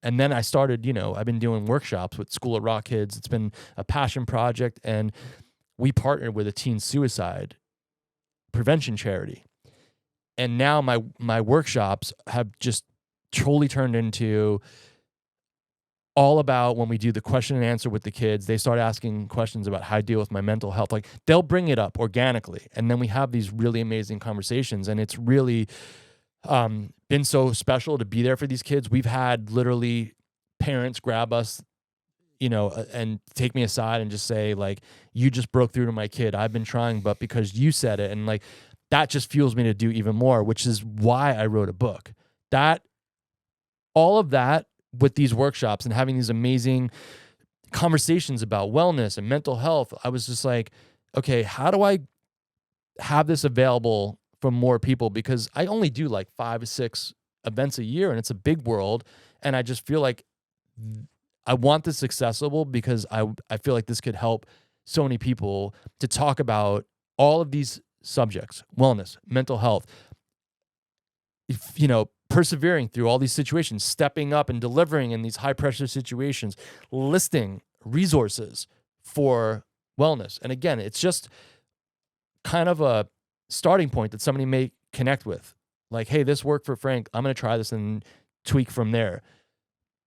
And then I started, you know, I've been doing workshops with School of Rock kids. It's been a passion project. And we partnered with a teen suicide prevention charity. And now my workshops have just totally turned into all about when we do the question and answer with the kids, they start asking questions about how I deal with my mental health. Like they'll bring it up organically. And then we have these really amazing conversations. And it's really been so special to be there for these kids. We've had literally parents grab us, you know, and take me aside and just say like, you just broke through to my kid. I've been trying, but because you said it. And like, that just fuels me to do even more, which is why I wrote a book. That, all of that with these workshops and having these amazing conversations about wellness and mental health, I was just like, okay, how do I have this available for more people? Because I only do like 5 or 6 events a year and it's a big world. And I just feel like I want this accessible because I feel like this could help so many people to talk about all of these subjects, wellness, mental health, you know, persevering through all these situations, stepping up and delivering in these high pressure situations, listing resources for wellness. And again, it's just kind of a starting point that somebody may connect with. Like, hey, this worked for Frank. I'm going to try this and tweak from there.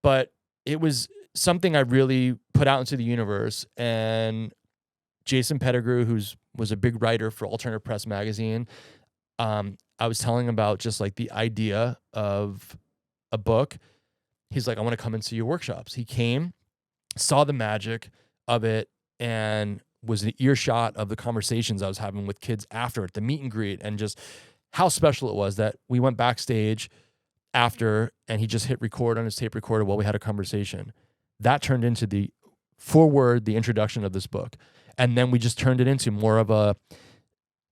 But it was something I really put out into the universe. And Jason Pettigrew, was a big writer for Alternative Press magazine, I was telling him about just like the idea of a book. He's like, I want to come and see your workshops. He came, saw the magic of it, and was an earshot of the conversations I was having with kids after it, the meet and greet, and just how special it was that we went backstage after and he just hit record on his tape recorder while we had a conversation. That turned into the introduction of this book. And then we just turned it into more of a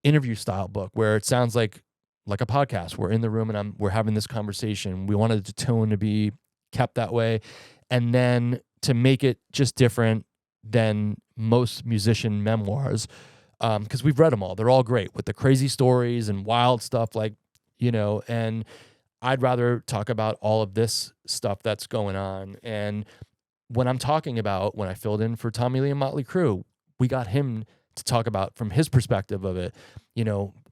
interview style book where it sounds like a podcast. We're in the room and we're having this conversation. We wanted the tone to be kept that way. And then to make it just different than most musician memoirs, because we've read them all. They're all great with the crazy stories and wild stuff, like, and I'd rather talk about all of this stuff that's going on. And when I'm talking about when I filled in for Tommy Lee and Motley Crue, we got him to talk about from his perspective of it.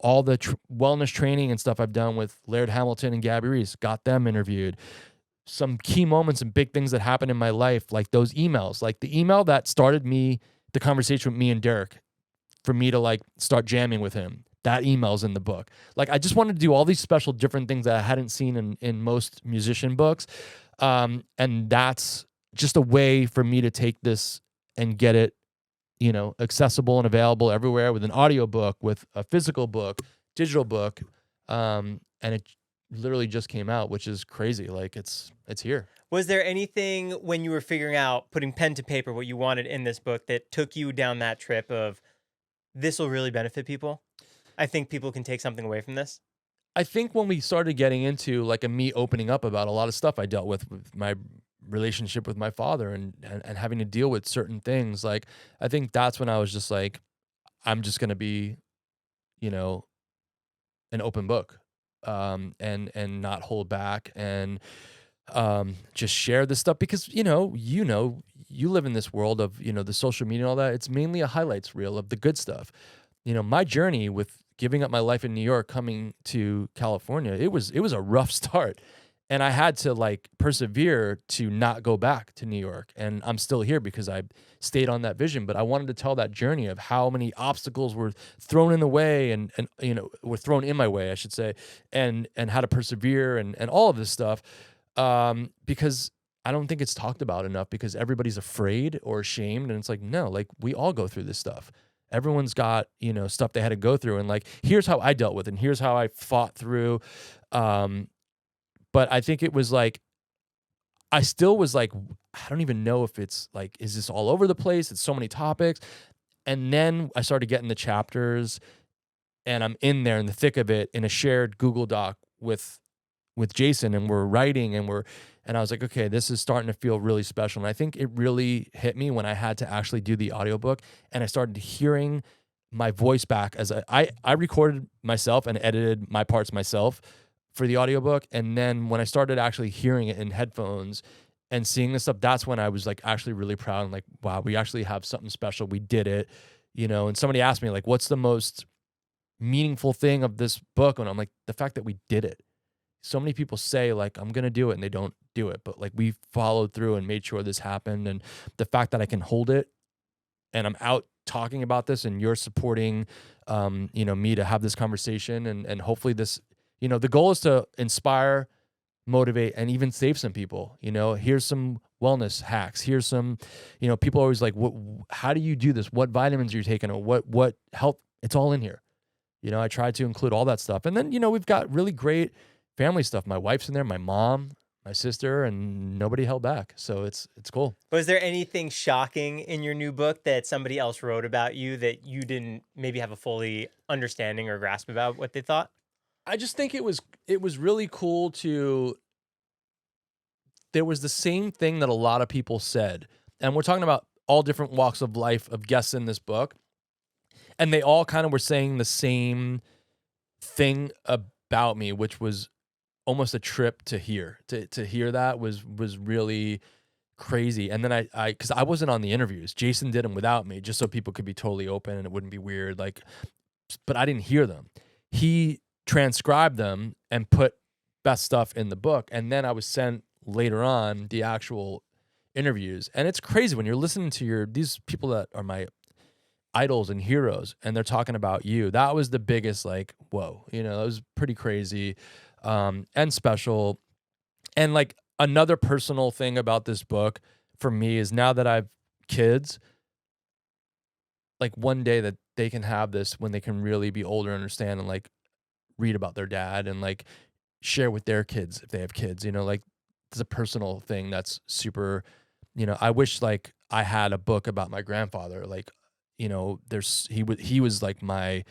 All the wellness training and stuff I've done with Laird Hamilton and Gabby Reese, got them interviewed. Some key moments and big things that happened in my life, like those emails, like the email that started the conversation with me and Derek, for me to like start jamming with him. That email's in the book. Like, I just wanted to do all these special different things that I hadn't seen in most musician books. And that's just a way for me to take this and get it, accessible and available everywhere, with an audio book, with a physical book, digital book. And it literally just came out, which is crazy. Like, it's here. Was there anything when you were figuring out, putting pen to paper, what you wanted in this book that took you down that trip of, this will really benefit people? I think people can take something away from this. I think when we started getting into like me opening up about a lot of stuff I dealt with my relationship with my father and having to deal with certain things, like, I think that's when I was just like, I'm just going to be, an open book, and not hold back, and just share this stuff, because, you live in this world of, the social media and all that. It's mainly a highlights reel of the good stuff. My journey with giving up my life in New York, coming to California, it was a rough start. And I had to like persevere to not go back to New York. And I'm still here because I stayed on that vision. But I wanted to tell that journey of how many obstacles were thrown in the way and were thrown in my way, I should say, and how to persevere and all of this stuff. Because I don't think it's talked about enough, because everybody's afraid or ashamed. And it's like, no, like, we all go through this stuff. Everyone's got, stuff they had to go through. And like, here's how I dealt with it, and here's how I fought through. But I think it was like, I still was like, I don't even know if it's like, is this all over the place? It's so many topics. And then I started getting the chapters, and I'm in there in the thick of it in a shared Google Doc with Jason, and we're writing, and I was like, okay, this is starting to feel really special. And I think it really hit me when I had to actually do the audiobook, and I started hearing my voice back as I recorded myself and edited my parts myself for the audiobook. And then when I started actually hearing it in headphones and seeing this stuff, that's when I was like actually really proud and like, wow, we actually have something special. We did it, and somebody asked me like, what's the most meaningful thing of this book? And I'm like, the fact that we did it. So many people say like, I'm going to do it, and they don't do it. But like, we followed through and made sure this happened. And the fact that I can hold it, and I'm out talking about this, and you're supporting, me to have this conversation, and hopefully this, the goal is to inspire, motivate, and even save some people. Here's some wellness hacks. Here's some, people are always like, how do you do this? What vitamins are you taking? Or what health? It's all in here. I tried to include all that stuff. And then, we've got really great family stuff. My wife's in there, my mom, my sister, and nobody held back. So it's cool. Was there anything shocking in your new book that somebody else wrote about you that you didn't maybe have a fully understanding or grasp about what they thought? I just think it was really cool there was the same thing that a lot of people said. And we're talking about all different walks of life of guests in this book. And they all kind of were saying the same thing about me, which was almost a trip to hear. To hear that was really crazy. And then because I wasn't on the interviews. Jason did them without me, just so people could be totally open and it wouldn't be weird. Like, but I didn't hear them. He transcribed them and put best stuff in the book. And then I was sent later on the actual interviews. And it's crazy when you're listening to these people that are my idols and heroes, and they're talking about you. That was the biggest, like, whoa, that was pretty crazy, and special. And like another personal thing about this book for me is now that I've kids, like one day that they can have this when they can really be older, understand, and like read about their dad and like share with their kids if they have kids, like it's a personal thing that's super, I wish like I had a book about my grandfather. Like, he was like my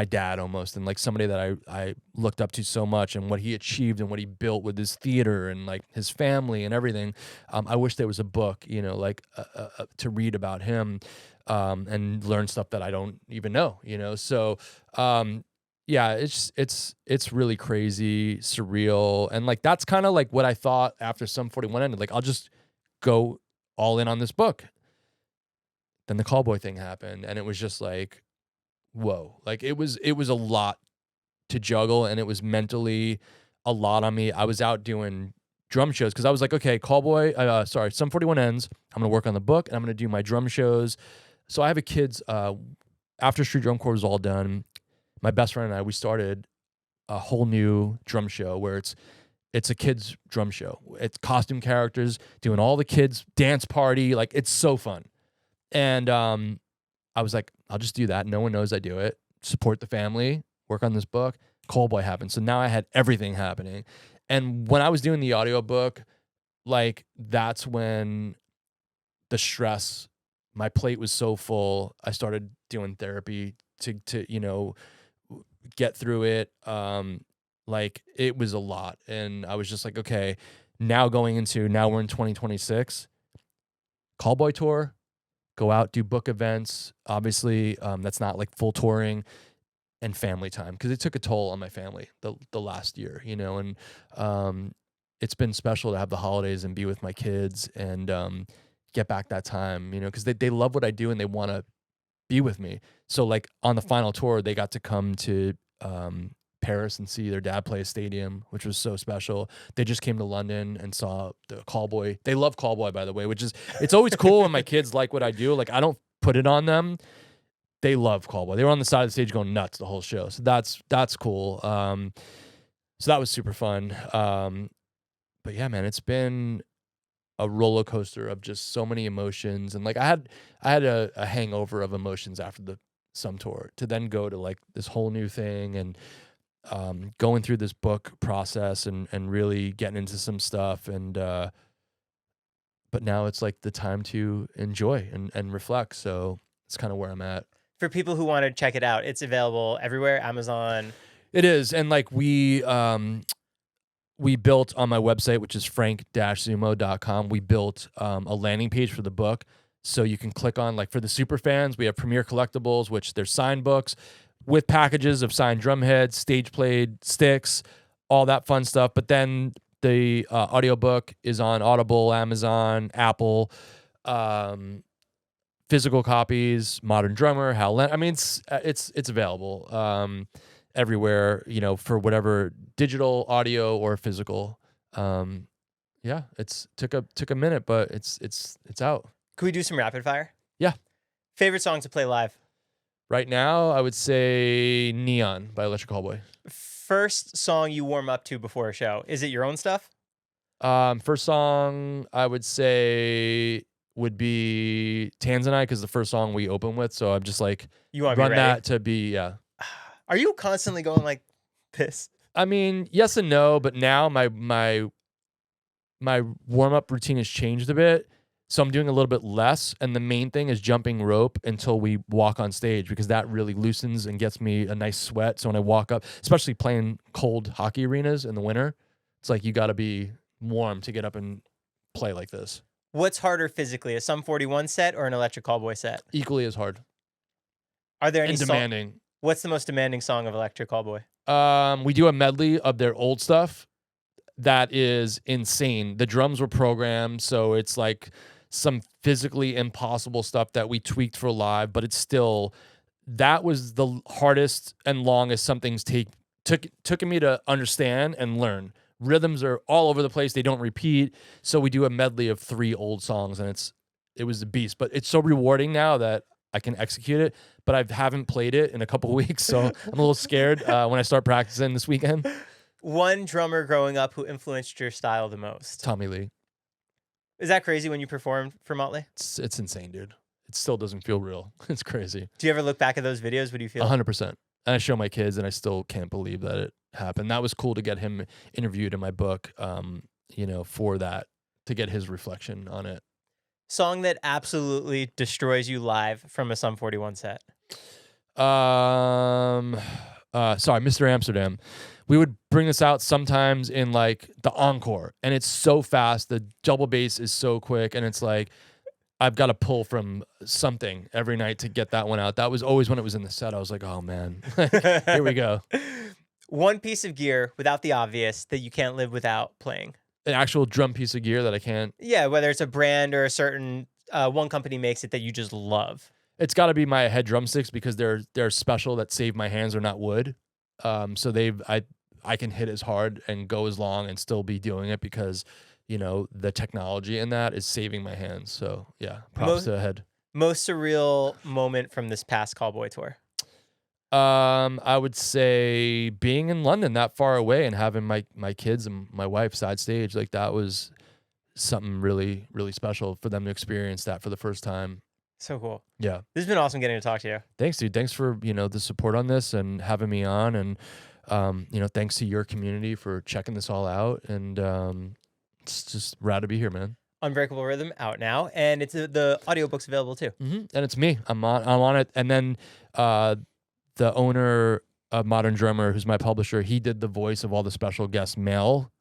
dad almost, and like somebody that I looked up to so much, and what he achieved and what he built with his theater and like his family and everything. I wish there was a book, like to read about him, and learn stuff that I don't even know, So, yeah, it's really crazy, surreal, and like that's kind of like what I thought after Sum 41 ended. Like I'll just go all in on this book. Then the Callboy thing happened, and it was just like, whoa, like it was a lot to juggle, and it was mentally a lot on me. I was out doing drum shows because I was like, okay, Sum 41 ends. I'm gonna work on the book, and I'm gonna do my drum shows. So I have a kids. After Street Drum Corps was all done, my best friend and I, we started a whole new drum show where it's a kids drum show. It's costume characters doing all the kids dance party. Like it's so fun. And I was like, I'll just do that. No one knows I do it. Support the family, work on this book. Callboy happened. So now I had everything happening. And when I was doing the audiobook, like that's when the stress, my plate was so full. I started doing therapy to get through it. Like it was a lot. And I was just like, okay, now we're in 2026, Callboy tour. Go out, do book events. Obviously, that's not like full touring, and family time, because it took a toll on my family the last year, and it's been special to have the holidays and be with my kids and get back that time, because they love what I do and they want to be with me. So like on the final tour, they got to come to Paris and see their dad play a stadium, which was so special. They just came to London and saw the Callboy. They love Callboy, by the way, it's always cool when my kids like what I do. Like I don't put it on them. They love Callboy. They were on the side of the stage going nuts the whole show. So that's cool. So that was super fun. But yeah, man, it's been a roller coaster of just so many emotions. And like I had a hangover of emotions after the Sum tour to then go to like this whole new thing, and going through this book process and really getting into some stuff. And but now it's like the time to enjoy and reflect. So it's kind of where I'm at. For people who want to check it out, it's available everywhere, Amazon. It is. And like we built on my website, which is frank-zummo.com, we built a landing page for the book. So you can click on, like for the super fans, we have Premier Collectibles, which they're signed books with packages of signed drum heads, stage played sticks, all that fun stuff. But then the audiobook is on Audible, Amazon, Apple, physical copies, Modern Drummer, I mean, it's available everywhere, for whatever digital, audio, or physical. Yeah, it's took a minute, but it's out. Could we do some rapid fire? Yeah. Favorite song to play live? Right now, I would say Neon by Electric Callboy. First song you warm up to before a show. Is it your own stuff? First song I would say would be Tanzneid, because the first song we open with. So I'm just like, you want run to be ready? That to be, yeah. Are you constantly going like this? I mean, yes and no, but now my warm up routine has changed a bit. So I'm doing a little bit less, and the main thing is jumping rope until we walk on stage, because that really loosens and gets me a nice sweat. So when I walk up, especially playing cold hockey arenas in the winter, it's like you got to be warm to get up and play like this. What's harder physically, a Sum 41 set or an Electric Callboy set? Equally as hard. Are there any and demanding? What's the most demanding song of Electric Callboy? We do a medley of their old stuff that is insane. The drums were programmed, so it's like some physically impossible stuff that we tweaked for live, but it's still, that was the hardest and longest something's took me to understand and learn. rhythms are all over the place. They don't repeat. So we do a medley of 3 old songs, and it was a beast. But it's so rewarding now that I can execute it. But I haven't played it in a couple weeks, so I'm a little scared when I start practicing this weekend. One drummer growing up who influenced your style the most? Tommy Lee. Is that crazy when you performed for Motley? It's insane, dude. It still doesn't feel real. It's crazy. Do you ever look back at those videos? What do you feel? 100%. And I show my kids, and I still can't believe that it happened. That was cool to get him interviewed in my book, for that, to get his reflection on it. Song that absolutely destroys you live from a Sum 41 set? Sorry, Mr. Amsterdam. We would bring this out sometimes in like the encore, and it's so fast. The double bass is so quick, and it's like I've got to pull from something every night to get that one out. That was always when it was in the set. I was like, oh man, here we go. One piece of gear, without the obvious, that you can't live without playing. An actual drum piece of gear that I can't. Yeah, whether it's a brand or a certain one company makes it that you just love. It's got to be my head drumsticks because they're special, that save my hands, are not wood. So I can hit as hard and go as long and still be doing it because, the technology in that is saving my hands. So yeah, props to the head. Most surreal moment from this past Callboy tour? I would say being in London that far away and having my kids and my wife side stage, like that was something really, really special for them to experience that for the first time. So cool. Yeah. This has been awesome getting to talk to you. Thanks, dude. Thanks for, the support on this and having me on. And, thanks to your community for checking this all out. And it's just rad to be here, man. Unbreakable Rhythm out now. And it's the audiobook's available too. Mm-hmm. And it's me. I'm on it. And then the owner of Modern Drummer, who's my publisher, he did the voice of all the special guest male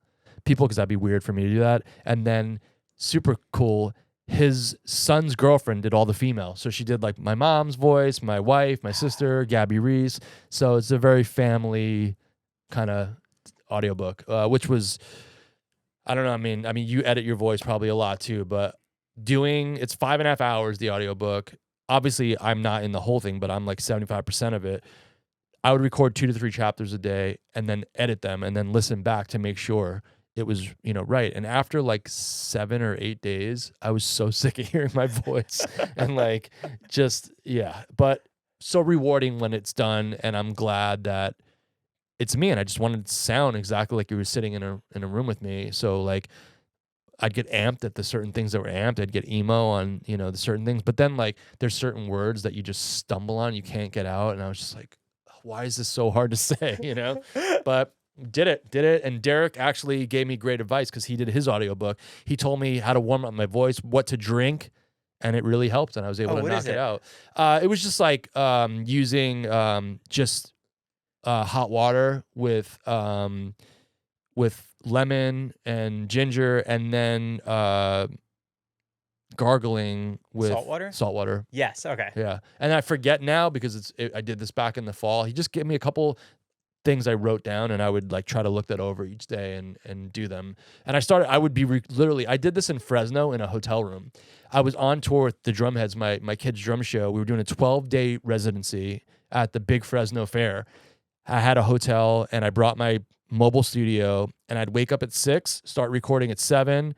people because that'd be weird for me to do that. And then super cool, his son's girlfriend did all the female. So she did like my mom's voice, my wife, my sister, Gabby Reese. So it's a very family kind of audiobook, which was, I don't know. I mean, you edit your voice probably a lot too, but it's 5.5 hours, the audiobook. Obviously I'm not in the whole thing, but I'm like 75% of it. I would record 2 to 3 chapters a day and then edit them and then listen back to make sure it was, right. And after like 7 or 8 days, I was so sick of hearing my voice and like, but so rewarding when it's done. And I'm glad that it's me. And I just wanted to sound exactly like you were sitting in a room with me. So like, I'd get amped at the certain things that were amped. I'd get emo on, the certain things. But then like there's certain words that you just stumble on, you can't get out. And I was just like, why is this so hard to say, But did it. And Derek actually gave me great advice because he did his audiobook. He told me how to warm up my voice, what to drink, and it really helped. And I was able to knock it out. It was just like using hot water with lemon and ginger, and then gargling with salt water. Yes. Okay. Yeah. And I forget now because I did this back in the fall. He just gave me a couple things I wrote down, and I would like try to look that over each day and do them. And I would be literally, I did this in Fresno in a hotel room. I was on tour with the Drumheads, my kids' drum show. We were doing a 12-day residency at the big Fresno Fair. I had a hotel, and I brought my mobile studio, and I'd wake up at 6, start recording at 7,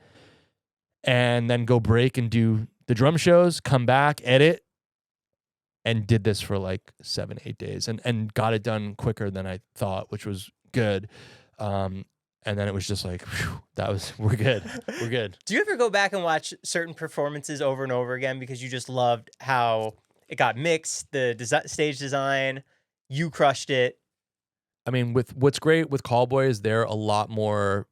and then go break and do the drum shows, come back, edit, and did this for like 7-8 days and got it done quicker than I thought, which was good. And then it was just like, whew, we're good. We're good. Do you ever go back and watch certain performances over and over again because you just loved how it got mixed, the stage design, you crushed it? I mean, with what's great with Callboy is they're a lot more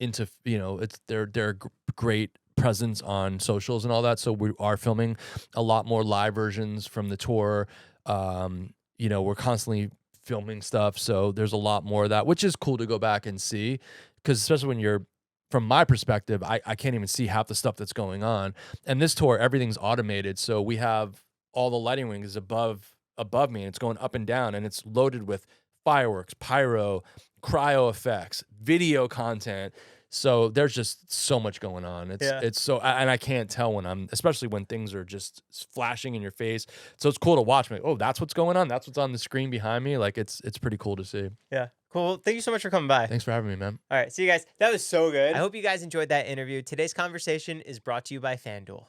into, it's they're great presence on socials and all that. So we are filming a lot more live versions from the tour. We're constantly filming stuff. So there's a lot more of that, which is cool to go back and see. Because especially when from my perspective, I can't even see half the stuff that's going on. And this tour, everything's automated. So we have all the lighting rings above me, and it's going up and down, and it's loaded with fireworks, pyro, cryo effects, video content. So there's just so much going on. It's so, and I can't tell especially when things are just flashing in your face. So it's cool to watch me. Oh, that's what's going on. That's what's on the screen behind me. Like it's pretty cool to see. Yeah. Cool. Thank you so much for coming by. Thanks for having me, man. All right. See you guys. That was so good. I hope you guys enjoyed that interview. Today's conversation is brought to you by FanDuel.